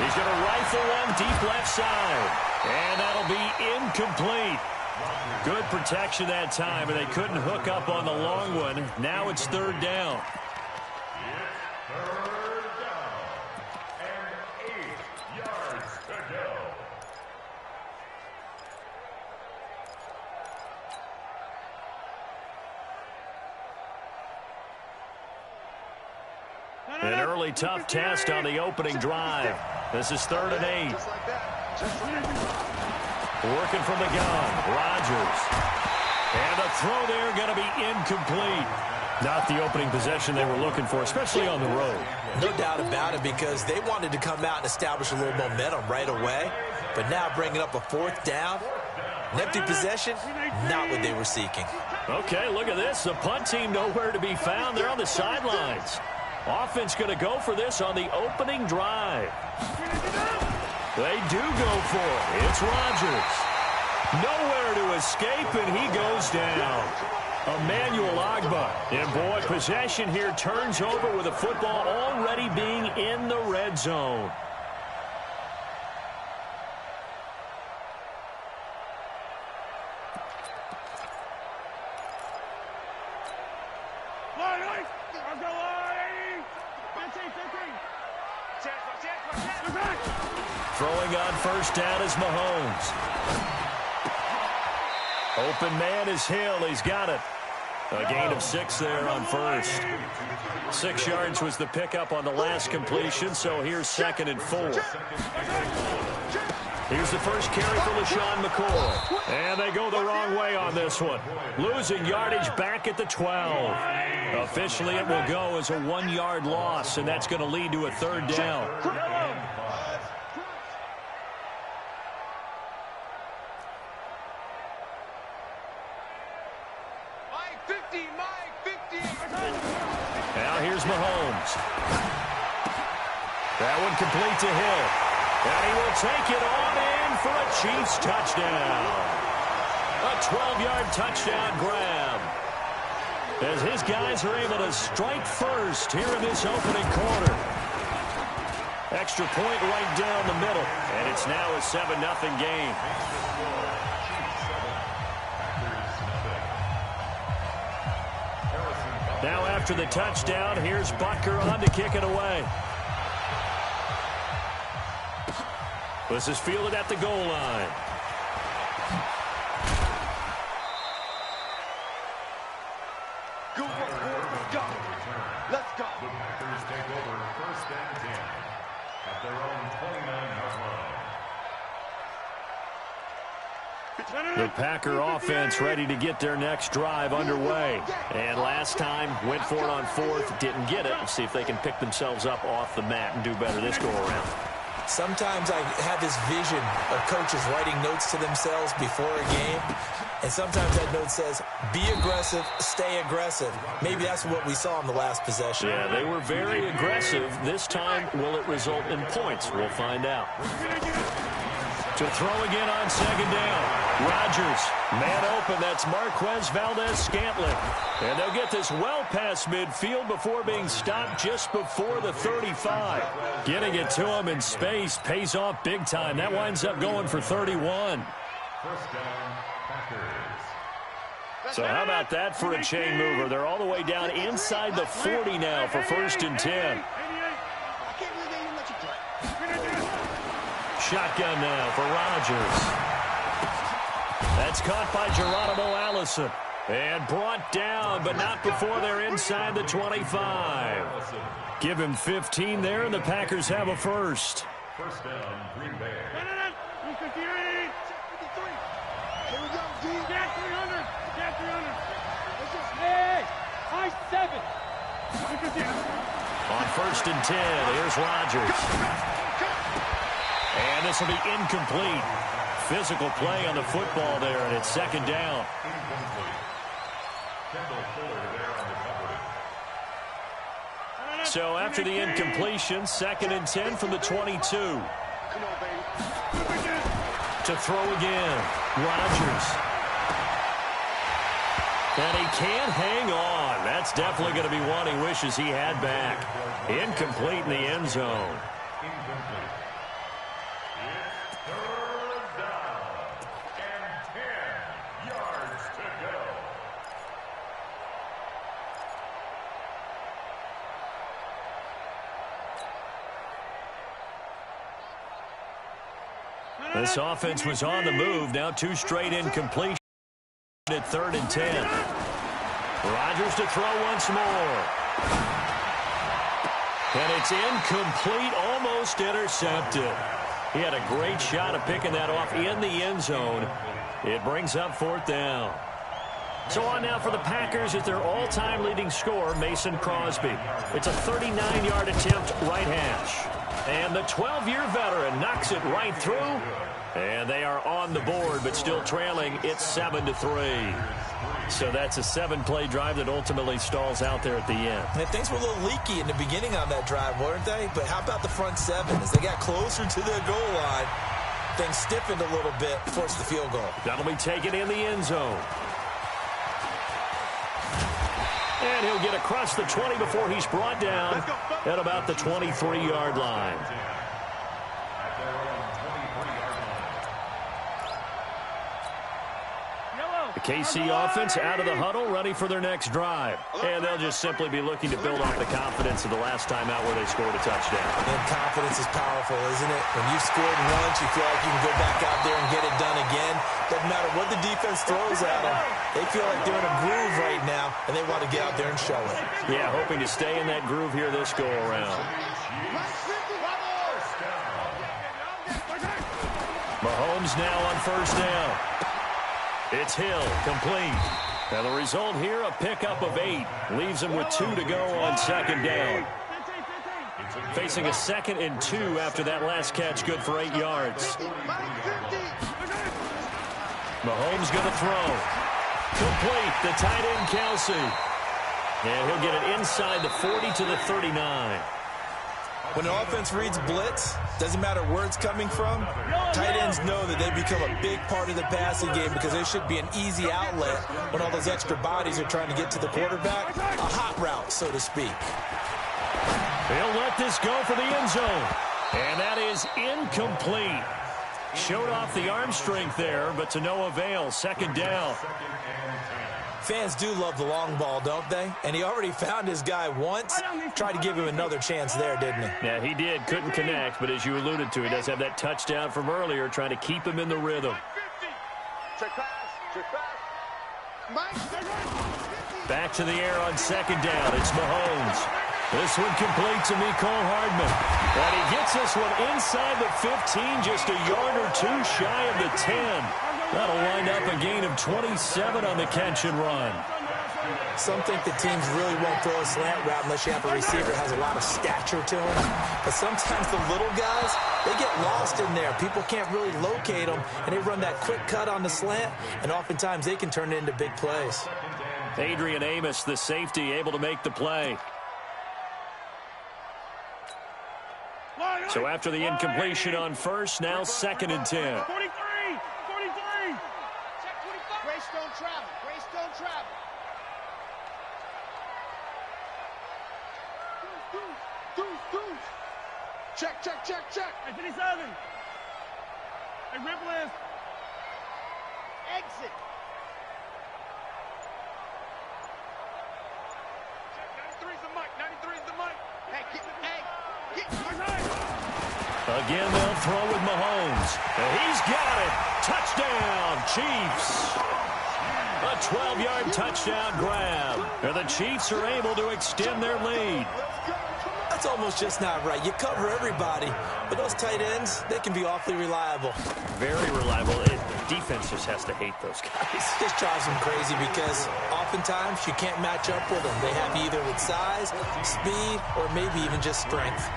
He's going to rifle one deep left side. And that'll be incomplete. Good protection that time, and they couldn't hook up on the long one. Now it's 3rd down. An early tough test on the opening drive. This is 3rd and 8.
Just like that. Just like that.
Working from the gun, Rodgers. And the throw there going to be incomplete. Not the opening possession they were looking for, especially on the road.
No doubt about it, because they wanted to come out and establish a little momentum right away. But now bringing up a 4th down, an empty possession, not what they were seeking.
Okay, look at this. The punt team nowhere to be found. They're on the sidelines. Offense going to go for this on the opening drive. They do go for it. It's Rodgers. Nowhere to escape, and he goes down. Emmanuel Ogbah. And, boy, possession here turns over with the football already being in the red zone. Throwing on first down is Mahomes. Open man is Hill. He's got it. A gain of 6 there on first. 6 yards was the pickup on the last completion, so here's 2nd and 4. Here's the first carry for LaShawn McCoy. And they go the wrong way on this one. Losing yardage back at the 12. Officially, it will go as a 1-yard loss, and that's going to lead to a 3rd down. Now here's Mahomes. That one complete to Hill. And he will take it on in for a Chiefs touchdown. A 12-yard touchdown grab. As his guys are able to strike first here in this opening quarter. Extra point right down the middle. And it's now a 7-0 game. Now after the touchdown, here's Butker on to kick it away. This is fielded at the goal line.
Let's go.
The Packers take over 1st and 10 at their own 29-yard line.
The Packer offense ready to get their next drive underway. And last time, went for it on 4th, didn't get it. Let's see if they can pick themselves up off the mat and do better this go-around.
Sometimes I have this vision of coaches writing notes to themselves before a game, and sometimes that note says, be aggressive, stay aggressive. Maybe that's what we saw in the last possession.
Yeah, they were very aggressive. This time, will it result in points? We'll find out. To throw again on 2nd down. Rodgers, man open, that's Marquez Valdez-Scantling. And they'll get this well past midfield before being stopped just before the 35. Getting it to him in space pays off big time. That winds up going for 31.
1st down, Packers.
So how about that for a chain mover? They're all the way down inside the 40 now for 1st and 10. Shotgun now for Rodgers. That's caught by Geronimo Allison. And brought down, but not before they're inside the 25. Give him 15 there, and the Packers have a first.
First down, Green Bay.
358. Here we go, D. Get 300. Get 300. Hey, high 7. 358.
On first and 10, here's Rodgers. And this will be incomplete. Physical play on the football there, and it's second down. So after the incompletion, second and 10 from the 22. To throw again, Rodgers. And he can't hang on. That's definitely going to be one he wishes he had back. Incomplete in the end zone. This offense was on the move. Now 2 straight incompletions at 3rd and 10. Rodgers to throw once more. And it's incomplete, almost intercepted. He had a great shot of picking that off in the end zone. It brings up 4th down. So on now for the Packers is their all-time leading scorer, Mason Crosby. It's a 39-yard attempt right hash. And the 12-year veteran knocks it right through. And they are on the board, but still trailing. It's 7-3. So that's a 7-play drive that ultimately stalls out there at the end.
And things were a little leaky in the beginning on that drive, weren't they? But how about the front 7? As they got closer to the goal line, things stiffened a little bit, forced the field goal.
That'll be taken in the end zone. And he'll get across the 20 before he's brought down at about the 23-yard line. The KC offense out of the huddle, ready for their next drive. And they'll just simply be looking to build off the confidence of the last time out where they scored a touchdown.
And confidence is powerful, isn't it? When you've scored once, you feel like you can go back out there and get it done again. Doesn't matter what the defense throws at them. They feel like they're in a groove right now, and they want to get out there and show it.
Yeah, hoping to stay in that groove here this go-around. Mahomes now on first down. It's Hill, complete. Now the result here, a pickup of 8. Leaves him with 2 to go on second down. Facing a 2nd and 2 after that last catch, good for 8 yards. Mahomes going to throw. Complete, the tight end, Kelsey. And he'll get it inside the 40 to the 39.
When the offense reads blitz, doesn't matter where it's coming from, tight ends know that they become a big part of the passing game because there should be an easy outlet when all those extra bodies are trying to get to the quarterback. A hot route, so to speak.
He'll let this go for the end zone. And that is incomplete. Showed off the arm strength there, but to no avail. Second down.
Fans do love the long ball, don't they? And he already found his guy once. Tried to give him another chance there, didn't he?
Yeah, he did. Couldn't connect, but as you alluded to, he does have that touchdown from earlier, trying to keep him in the rhythm. Back to the air on second down. It's Mahomes. This one complete to Mecole Hardman. And he gets this one inside the 15, just a yard or 2 shy of the 10. That'll wind up a gain of 27 on the catch and run.
Some think the teams really won't throw a slant route unless you have a receiver that has a lot of stature to him. But sometimes the little guys, they get lost in there. People can't really locate them, and they run that quick cut on the slant, and oftentimes they can turn it into big plays.
Adrian Amos, the safety, able to make the play. So after the incompletion on first, now 2nd and 10.
43. Grace don't travel. Grace don't travel. Deuce. Check. Hey, 57. Hey, Ripple is. Exit. Check, 93's the mic. 93's the mic. Hey, get.
Again, they'll throw with Mahomes. And he's got it. Touchdown, Chiefs. A 12-yard touchdown grab. And the Chiefs are able to extend their lead.
That's almost just not right. You cover everybody, but those tight ends, they can be awfully reliable.
Very reliable. Defense just has to hate those guys.
This drives them crazy because oftentimes you can't match up with them. They have either with size, speed, or maybe even just strength.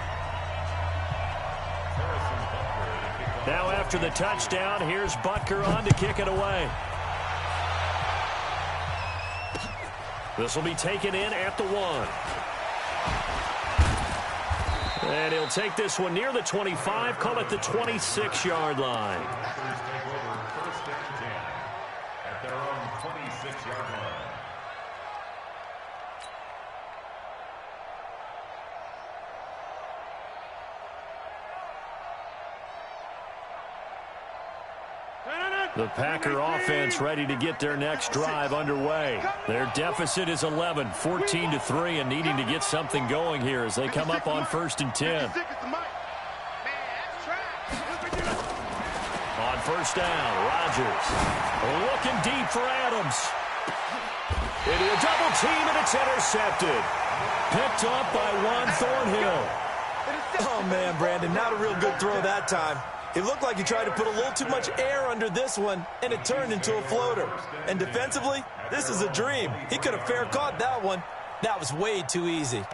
Now after the touchdown, here's Butker on to kick it away. This will be taken in at the 1. And he'll take this one near the 25, call it the 26-yard line.
First and 10 at their own 26-yard line.
The Packer offense ready to get their next drive underway. Their deficit is 11, 14-3, and needing to get something going here as they come up on 1st and 10. On first down, Rodgers looking deep for Adams. Into a double team, and it's intercepted. Picked up by Juan Thornhill.
Oh, man, Brandon, not a real good throw that time. It looked like he tried to put a little too much air under this one, and it turned into a floater. And defensively, this is a dream. He could have fair caught that one. That was way too easy.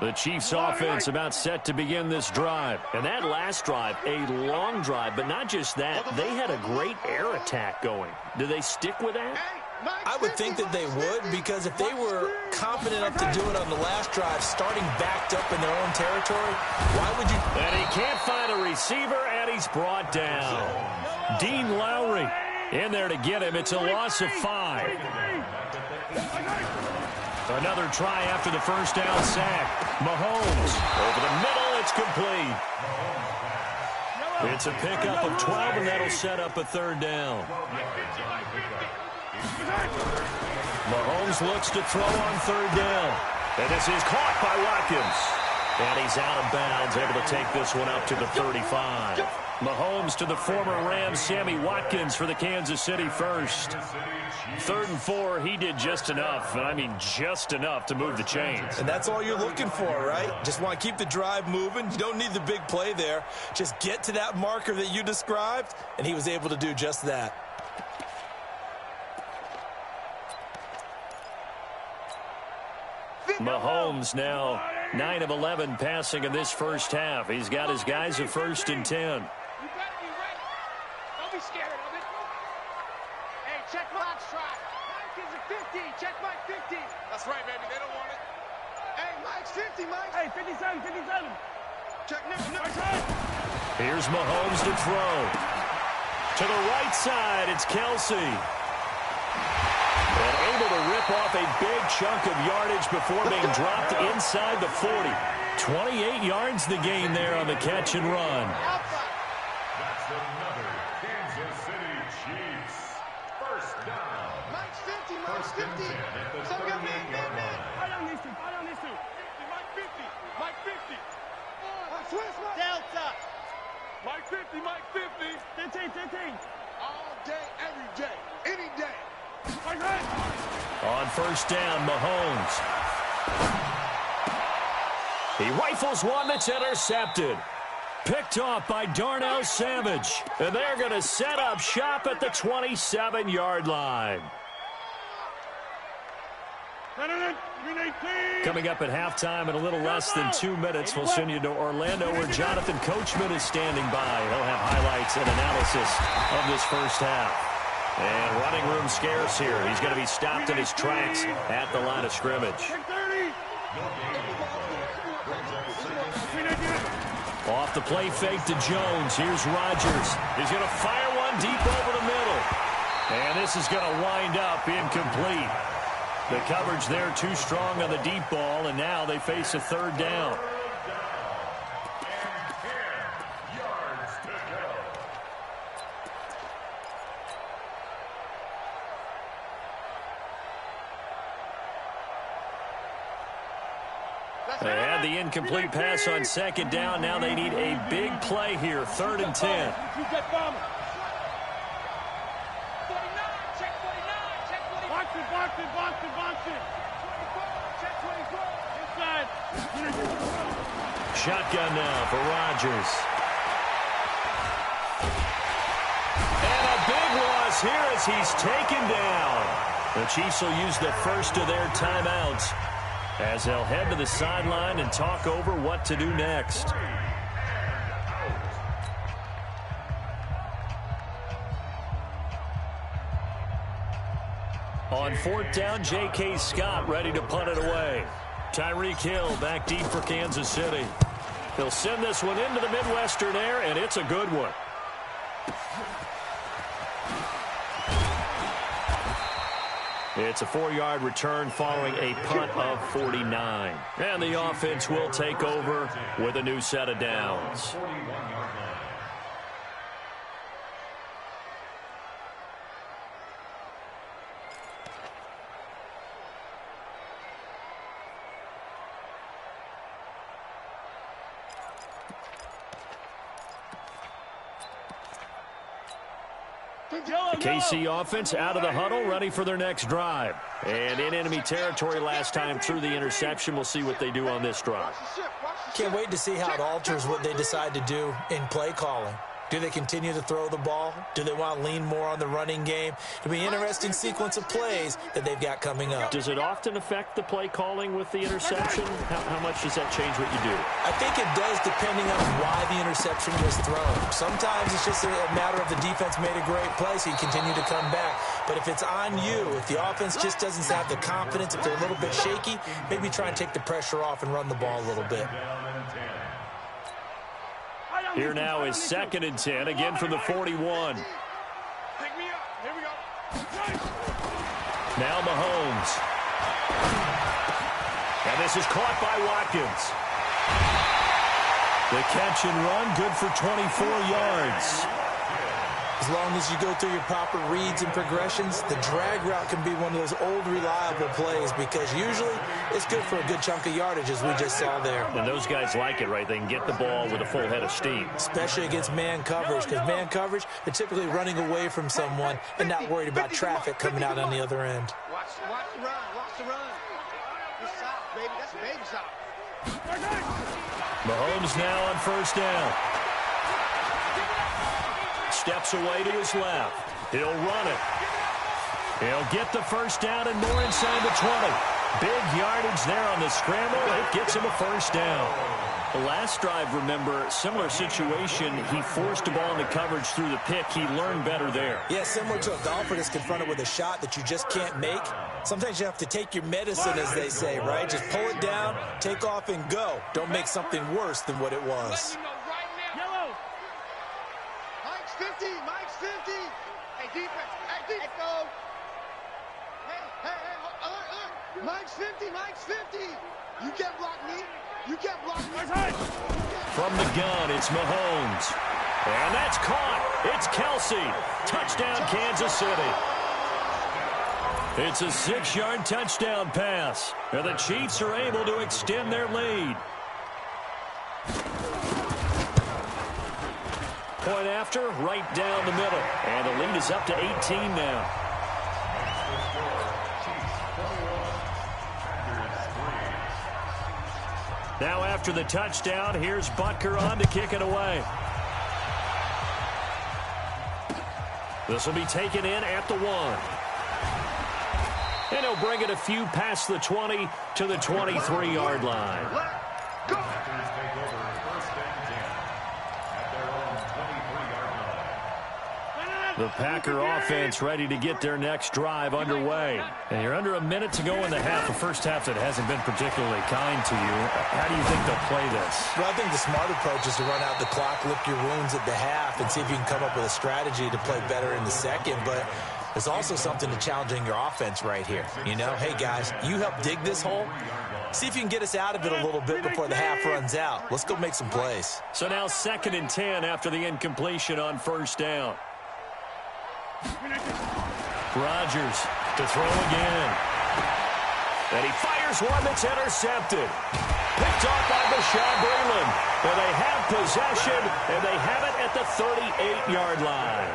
The Chiefs offense about set to begin this drive. And that last drive, a long drive, but not just that. They had a great air attack going. Do they stick with that?
I would think that they would, because if they were confident enough to do it on the last drive, starting backed up in their own territory, why would you?
And he can't find a receiver, and he's brought down. Dean Lowry in there to get him. It's a loss of 5. Another try after the first down sack. Mahomes over the middle. It's complete. It's a pickup of 12, and that'll set up a 3rd down. Mahomes looks to throw on 3rd down. And this is caught by Watkins. And he's out of bounds, able to take this one up to the 35. Mahomes to the former Rams, Sammy Watkins for the Kansas City first. 3rd and 4, he did just enough, and I mean just enough to move the chains.
And that's all you're looking for, right? Just want to keep the drive moving. You don't need the big play there. Just get to that marker that you described, and he was able to do just that.
Mahomes now 9 of 11 passing in this first half. He's got his guys at 1st and 10.
You better be ready. Don't be scared of it. Hey, check Mike's try. Mike is a 50. Check Mike 50. That's right, baby. They don't want it. Hey, Mike's 50, Mike. Hey, 57, 57. Check never.
Here's Mahomes to throw. To the right side, it's Kelsey. And able to rip off a big chunk of yardage before being dropped inside the 40. 28 yards the gain there on the catch and run.
That's another Kansas City Chiefs. First down.
Mike's 50, Mike's 50.
First and 10 at the
Some got
38-yard line.
I don't need to. Mike 50. Mike 50.
Swiss, Mike.
Delta. Mike 50, Mike 50. 15.
All day, every day, any day.
On first down, Mahomes. He rifles one that's intercepted. Picked off by Darnell Savage. And they're going to set up shop at the 27-yard line. Coming up at halftime in a little less than 2 minutes, we'll send you to Orlando where Jonathan Coachman is standing by. He'll have highlights and analysis of this first half. And running room scarce here. He's going to be stopped in his tracks at the line of scrimmage. Off the play fake to Jones. Here's Rodgers. He's going to fire one deep over the middle. And this is going to wind up incomplete. The coverage there too strong on the deep ball, and now they face a 3rd down. They had the incomplete pass on second down. Now they need a big play here, 3rd and 10. Shotgun now for Rodgers. And a big loss here as he's taken down. The Chiefs will use the first of their timeouts as they'll head to the sideline and talk over what to do next. On 4th down, J.K. Scott ready to punt it away. Tyreek Hill back deep for Kansas City. He'll send this one into the Midwestern air, and it's a good one. It's a 4-yard return following a punt of 49. And the offense will take over with a new set of downs. The KC offense out of the huddle, ready for their next drive. And in enemy territory last time through the interception. We'll see what they do on this drive.
Can't wait to see how it alters what they decide to do in play calling. Do they continue to throw the ball? Do they want to lean more on the running game? It'll be an interesting sequence of plays that they've got coming up.
Does it often affect the play calling with the interception? How much does that change what you do?
I think it does depending on why the interception was thrown. Sometimes it's just a matter of the defense made a great play, so you continue to come back. But if it's on you, if the offense just doesn't have the confidence, if they're a little bit shaky, maybe try and take the pressure off and run the ball a little bit.
Here now is 2nd and 10, again from the 41. Now Mahomes. And this is caught by Watkins. The catch and run, good for 24 yards.
As long as you go through your proper reads and progressions, the drag route can be one of those old reliable plays because usually it's good for a good chunk of yardage, as we just saw there.
And those guys like it, right? They can get the ball with a full head of steam.
Especially against man coverage, because man coverage, they're typically running away from someone and not worried about traffic coming out on the other end.
Watch the run. Watch the run. You're soft, baby. That's a baby soft.
Mahomes now on 1st down. Steps away to his left. He'll run it. He'll get the 1st down and more inside the 20. Big yardage there on the scramble. It gets him a 1st down. The last drive, remember, similar situation. He forced the ball into coverage through the pick. He learned better there.
Yeah, similar to a golfer that's confronted with a shot that you just can't make. Sometimes you have to take your medicine, as they say, right? Just pull it down, take off, and go. Don't make something worse than what it was.
Mike's 50. Mike's 50. Hey, defense. Hey, defense. Go. Hey, alert. Mike's 50. Mike's 50. You can't block me. You can't block me.
From the gun, it's Mahomes. And that's caught. It's Kelsey. Touchdown, Kansas City. It's a 6-yard touchdown pass. And the Chiefs are able to extend their lead. Point after, right down the middle. And the lead is up to 18 now. Now after the touchdown, here's Butker on to kick it away. This will be taken in at the 1. And he'll bring it a few past the 20 to the 23-yard line. The Packer offense ready to get their next drive underway. And you're under a minute to go in the half. The first half that hasn't been particularly kind to you. How do you think they'll play this?
Well, I think the smart approach is to run out the clock, lick your wounds at the half, and see if you can come up with a strategy to play better in the second. But there's also something to challenging your offense right here. You know, hey, guys, you help dig this hole. See if you can get us out of it a little bit before the half runs out. Let's go make some plays.
So now 2nd and 10 after the incompletion on 1st down. Rodgers to throw again. And he fires one that's intercepted. Picked off by Bashaud Breeland. Well, they have possession, and they have it at the 38-yard line.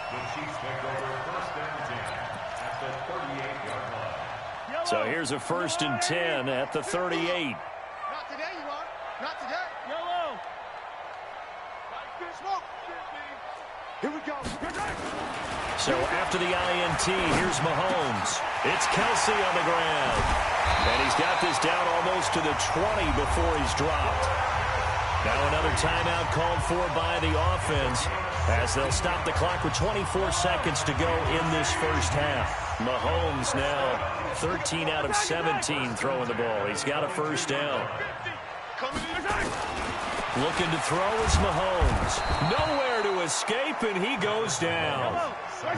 The Chiefs take over first and 10 at the 38-yard line.
So here's a first and 10 at the 38.
Not today, you are. Not today. Yellow. Smoke. Here we go.
So after the INT, here's Mahomes. It's Kelsey on the ground. And he's got this down almost to the 20 before he's dropped. Now another timeout called for by the offense as they'll stop the clock with 24 seconds to go in this first half. Mahomes now 13 out of 17 throwing the ball. He's got a first down. Looking to throw is Mahomes. Nowhere to escape, and he goes down.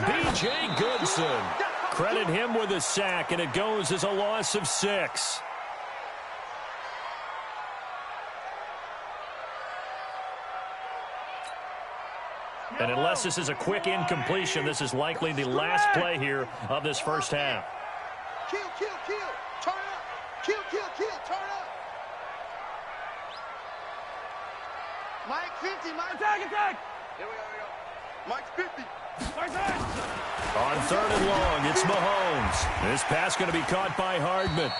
B.J. Goodson. Credit him with a sack, and it goes as a loss of 6. And unless this is a quick incompletion, this is likely the last play here of this first half.
Kill, kill, kill. Turn up. Kill, kill, kill. Turn up. Mike 50, Mike. Attack. Here we go. Mike's 50.
On third and long, it's Mahomes. This pass going to be caught by Hardman.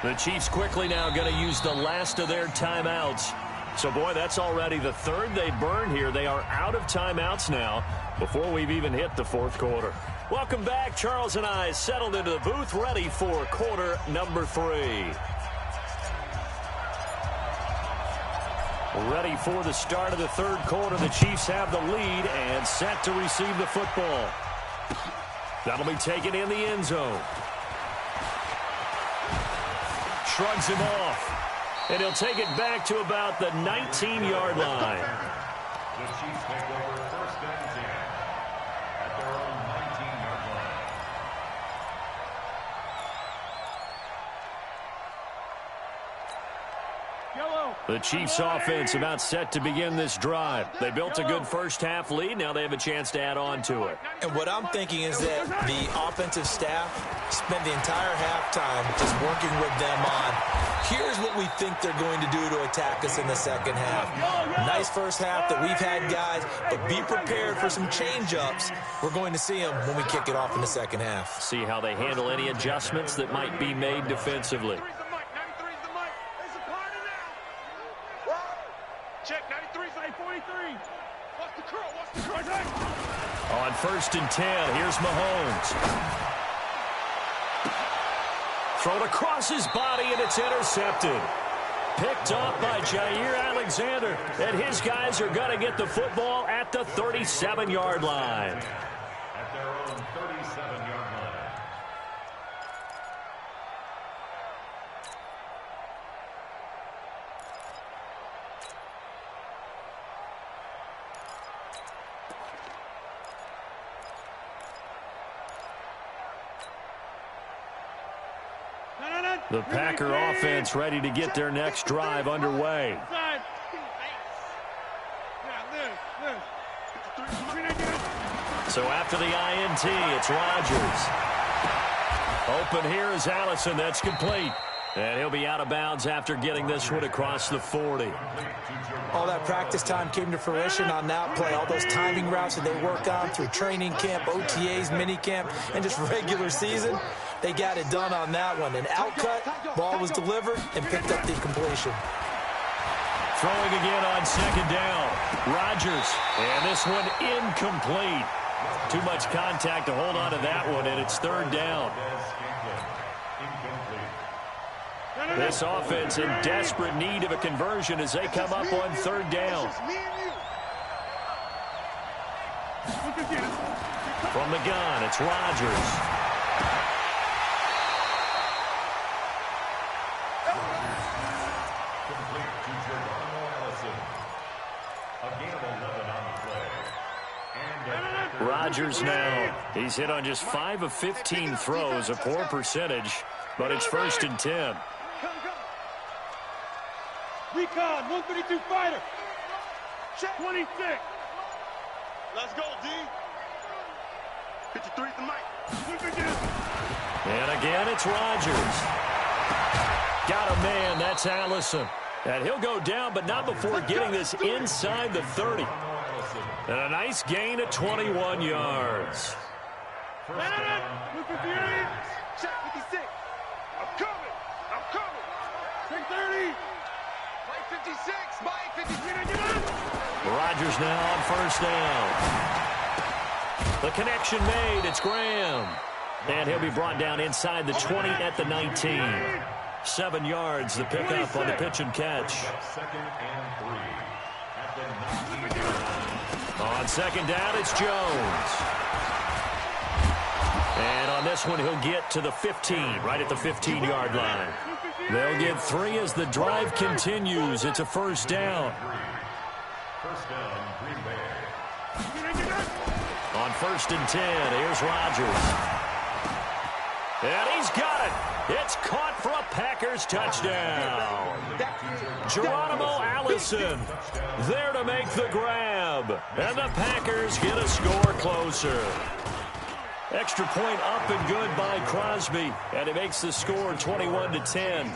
The Chiefs quickly now going to use the last of their timeouts. So, boy, that's already the third they burned here. They are out of timeouts now before we've even hit the fourth quarter. Welcome back. Charles and I settled into the booth, ready for quarter number 3. Ready for the start of the third quarter. The Chiefs have the lead and set to receive the football. That'll be taken in the end zone. Shrugs him off. And he'll take it back to about the 19-yard line.
The Chiefs take over first and 10 at their own 19-yard line.
The Chiefs offense about set to begin this drive. They built a good first half lead. Now they have a chance to add on to it.
And what I'm thinking is that the offensive staff spent the entire halftime just working with them on, here's what we think they're going to do to attack us in the second half. Nice first half that we've had, guys, but be prepared for some change-ups. We're going to see them when we kick it off in the second half.
See how they handle any adjustments that might be made defensively.
Check, 93's like 43. What's the curl?
On first and 10, here's Mahomes. Thrown across his body, and it's intercepted. Picked off by Jair Alexander, and his guys are going to get the football at the 37-yard line.
At their own 37-yard line.
The Packer offense ready to get their next drive underway. So after the INT, it's Rodgers. Open here is Allison. That's complete. And he'll be out of bounds after getting this one across the 40.
All that practice time came to fruition on that play. All those timing routes that they work on through training camp, OTAs, minicamp, and just regular season, they got it done on that one. An outcut, ball was delivered, and picked up the completion.
Throwing again on second down. Rodgers, and this one incomplete. Too much contact to hold on to that one, and it's third down. This offense in desperate need of a conversion as they come up on third down. From the gun, it's Rodgers. Rodgers now, he's hit on just 5 of 15 throws, a poor percentage, but it's first and 10.
Recon, 132 fighter. Check 26. Let's go, D. 53 the mic.
And again, it's Rodgers. Got a man. That's Allison. And he'll go down, but not before getting this inside the 30. And a nice gain of 21 yards.
Check 56. I'm coming. I'm coming. Check 30. Mike 56. Mike 56.
Rodgers now on first down. The connection made. It's Graham. And he'll be brought down inside the 20 at the 19. 7 yards, the pickup on the pitch and catch.
Second and 3 at the 19.
On second down, it's Jones. And on this one, he'll get to the 15, right at the 15-yard line. They'll get 3 as the drive continues. It's a first down.
First down, Green Bay.
On first and 10, here's Rodgers. And he's got it. It's caught for a Packers touchdown. Geronimo Allison there to make the grab. And the Packers get a score closer. Extra point up and good by Crosby. And it makes the score 21-10.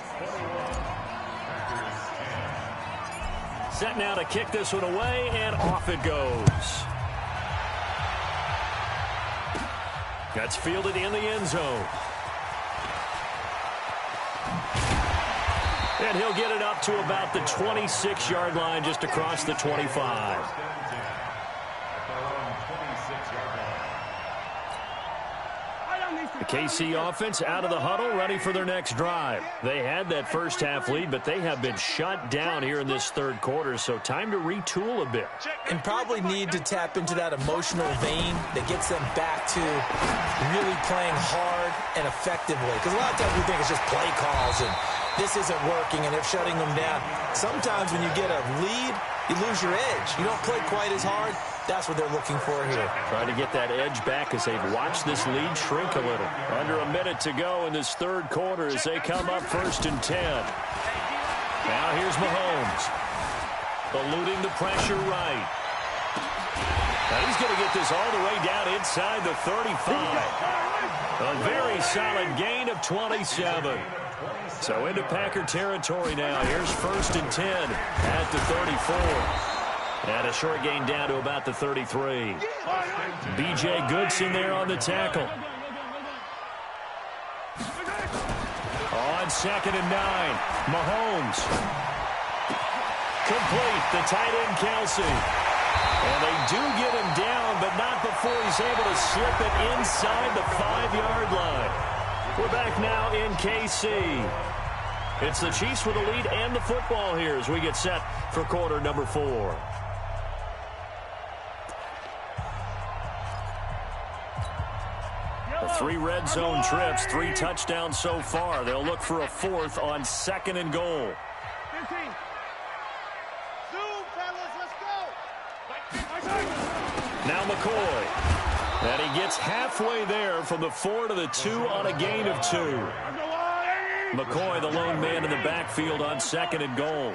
Set now to kick this one away, and off it goes. That's fielded in the end zone. And he'll get it up to about the 26-yard line, just across the 25. The KC offense out of the huddle, ready for their next drive. They had that first half lead, but they have been shut down here in this third quarter, so time to retool a bit.
And probably need to tap into that emotional vein that gets them back to really playing hard and effectively. Because a lot of times we think it's just play calls and this isn't working and they're shutting them down. Sometimes when you get a lead, you lose your edge. You don't play quite as hard. That's what they're looking for here.
Trying to get that edge back as they've watched this lead shrink a little. Under a minute to go in this third quarter as they come up first and 10. Now here's Mahomes. Eluding the pressure right. Now he's going to get this all the way down inside the 35. A very solid gain of 27. So into Packer territory now. Here's first and 10 at the 34. And a short gain down to about the 33. B.J. Goodson there on the tackle. On second and 9, Mahomes. Complete, the tight end Kelsey. And they do get him down, but not before he's able to slip it inside the 5-yard line. We're back now in KC. It's the Chiefs with the lead and the football here as we get set for quarter number 4. The 3 red zone trips, 3 touchdowns so far. They'll look for a 4th on second and goal.
15. Zoom, fellas, let's go.
Now McCoy. And he gets halfway there from the 4 to the 2 on a gain of 2. McCoy, the lone man in the backfield on second and goal.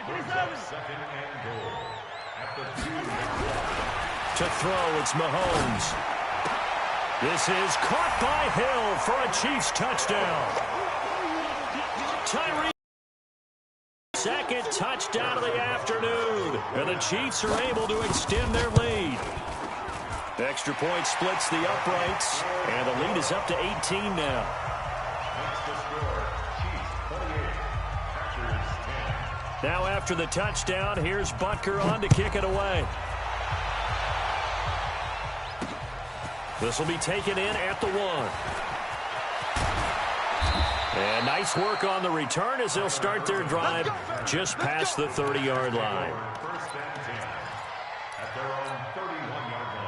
Second and goal at the 2.
To throw, it's Mahomes. This is caught by Hill for a Chiefs touchdown. Tyree, second touchdown of the afternoon. And the Chiefs are able to extend their lead. Extra point splits the uprights, and the lead is up to 18 now. Now after the touchdown, here's Butker on to kick it away. This will be taken in at the 1. And nice work on the return as they'll start their drive just past the 30-yard line.
First and 10 at their own 31-yard line.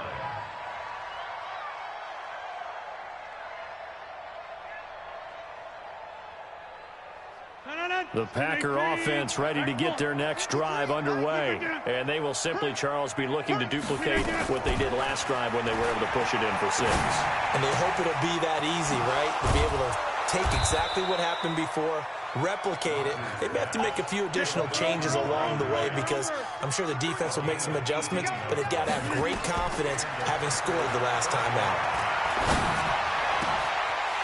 The Packer offense ready to get their next drive underway. And they will simply, Charles, be looking to duplicate what they did last drive when they were able to push it in for 6.
And they hope it'll be that easy, right? To be able to take exactly what happened before, replicate it. They may have to make a few additional changes along the way because I'm sure the defense will make some adjustments, but they've got to have great confidence having scored the last time out.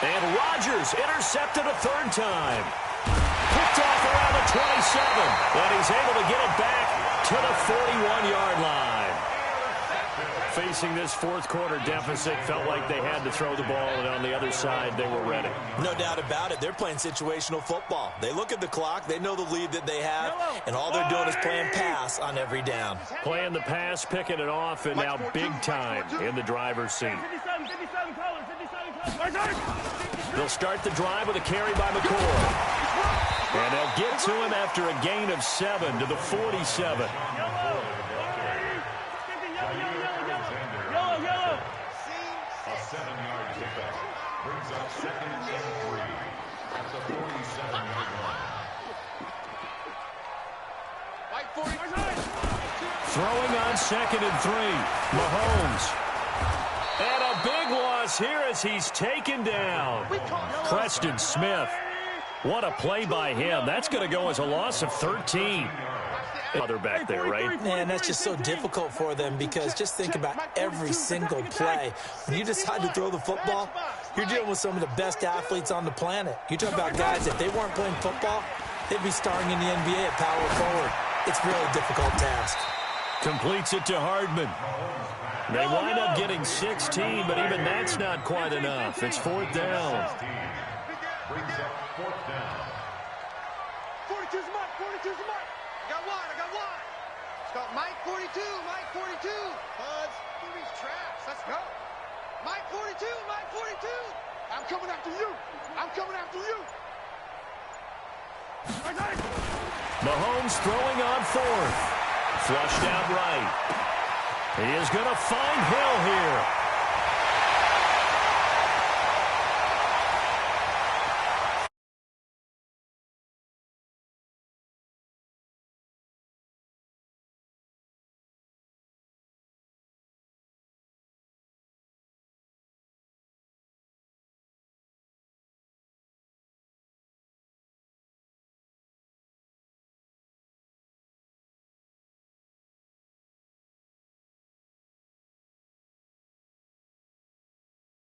And Rodgers intercepted a third time. Picked off around the 27. And he's able to get it back to the 41-yard line. Facing this fourth quarter deficit, felt like they had to throw the ball, and on the other side, they were ready.
No doubt about it. They're playing situational football. They look at the clock. They know the lead that they have, and all they're doing is playing pass on every down.
Playing the pass, picking it off, and now big time in the driver's seat. They'll start the drive with a carry by McCoy. And they'll get to him after a gain of 7 to the 47.
A 7-yard pickup brings up 2nd and 3 at the 47-yard line.
Throwing on 2nd and 3. Mahomes. And a big loss here as he's taken down. Preston Smith. What a play by him. That's going to go as a loss of 13. Other back there, right?
Man, that's just so difficult for them because just think about every single play. When you decide to throw the football, you're dealing with some of the best athletes on the planet. You talk about guys, if they weren't playing football, they'd be starring in the NBA at power forward. It's a really difficult task.
Completes it to Hardman. They wind up getting 16, but even that's not quite enough. It's 4th down.
Brings up 4th down.
42's mark, 42's mark. I got one. Let's go, Mike 42, Mike 42. Buzz, give these traps. Let's go. Mike 42, Mike 42. I'm coming after you. I'm coming after you.
Mahomes throwing on 4th. Flushed out right. He is going to find Hill here.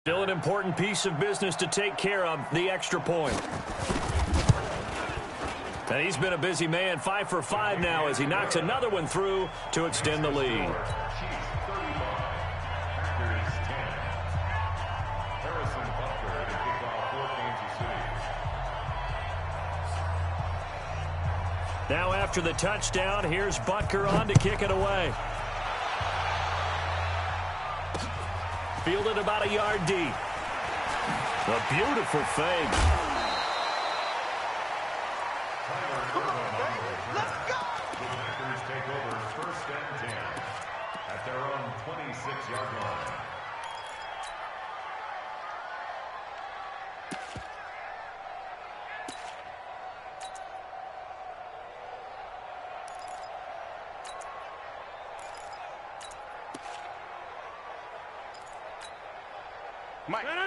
Still an important piece of business to take care of, the extra point. And he's been a busy man, 5 for 5 now as he knocks another one through to extend the lead.
Chiefs 35, Packers 10. Harrison Butker to kick off for Kansas City.
Now after the touchdown, here's Butker on to kick it away. Fielded about a yard deep. A beautiful fake.
Let's go.
The Packers take over 1st and 10 at their own 26-yard line.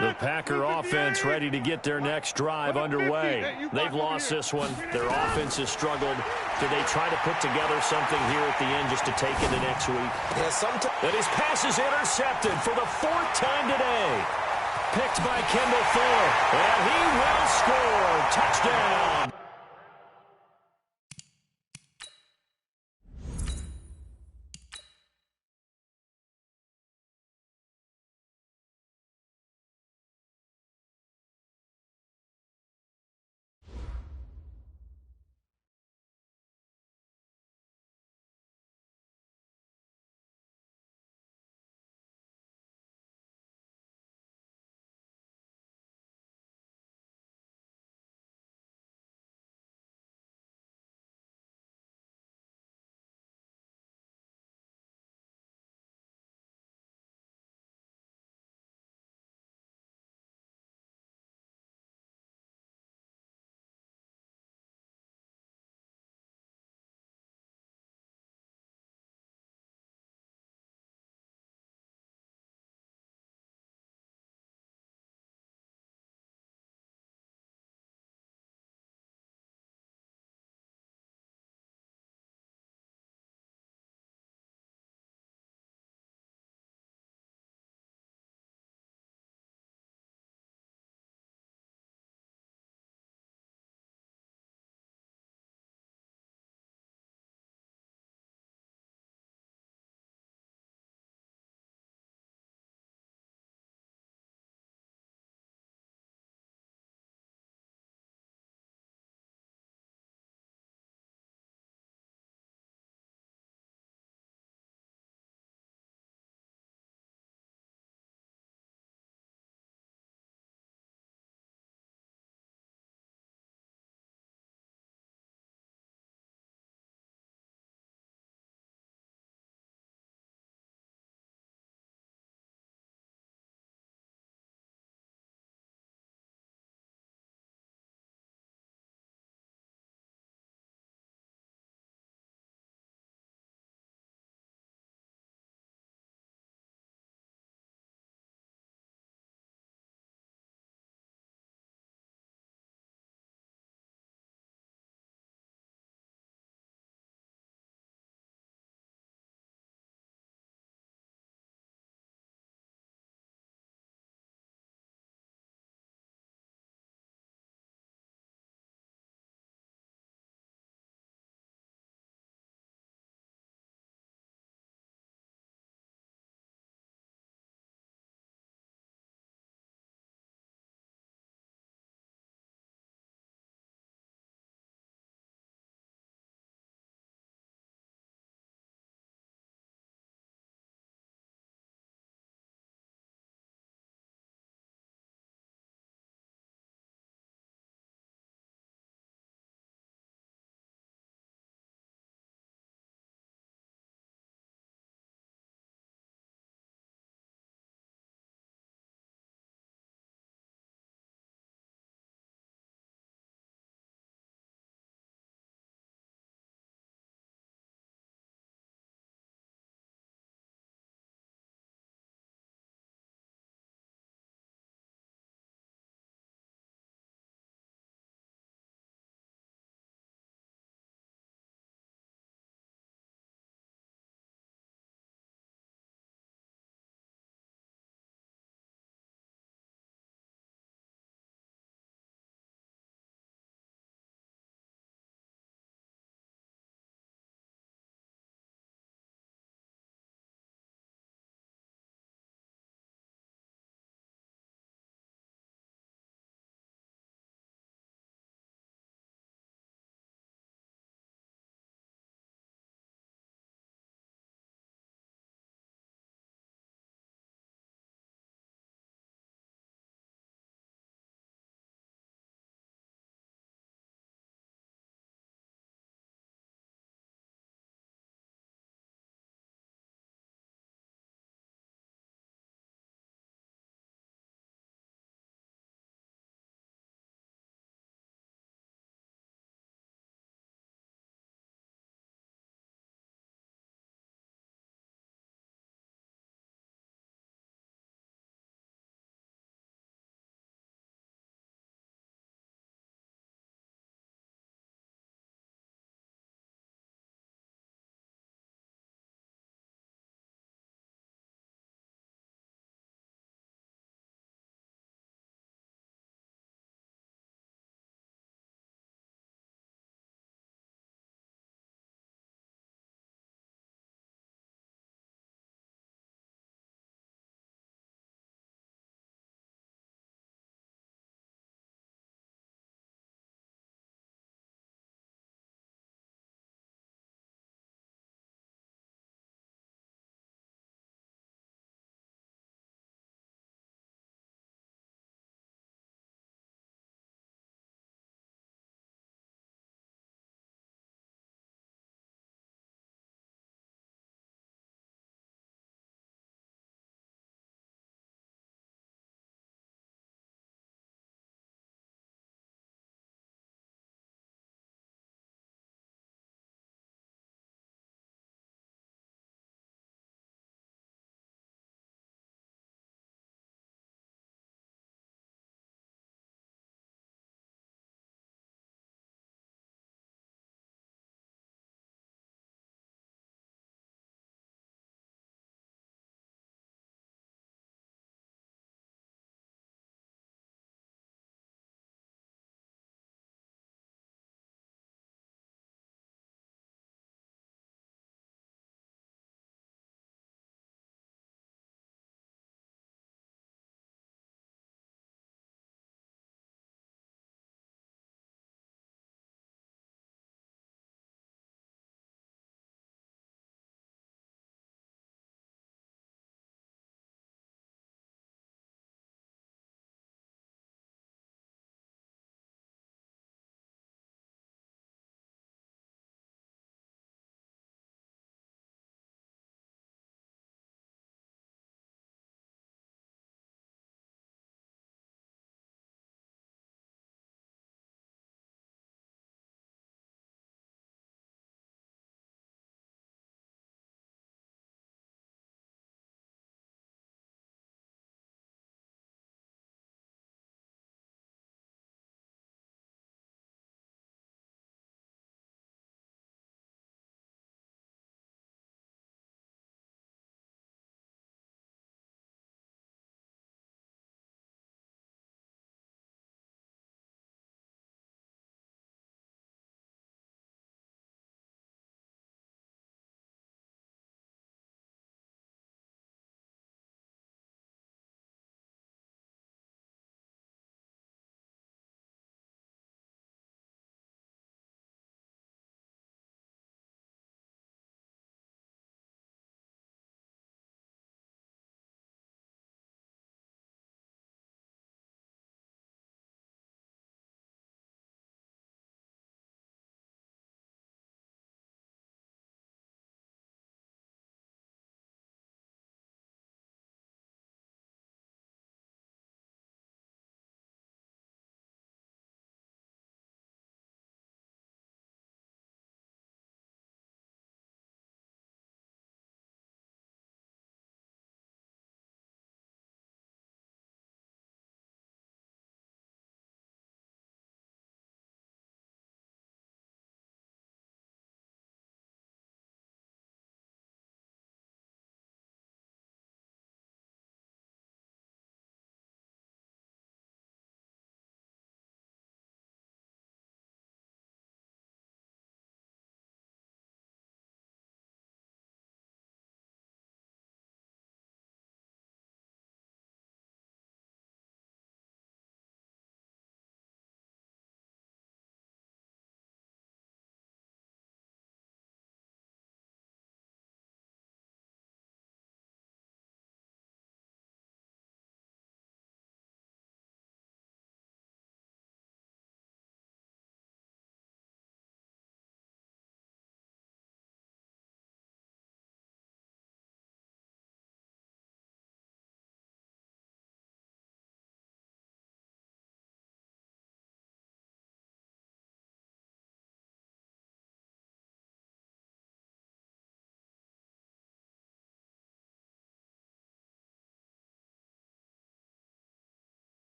The Packer offense ready to get their next drive underway. They've lost this one. Their offense has struggled. Do they try to put together something here at the end just to take into next week?
Yeah,
And his pass is intercepted for the 4th time today. Picked by Kendall Fuller. And he will score. Touchdown.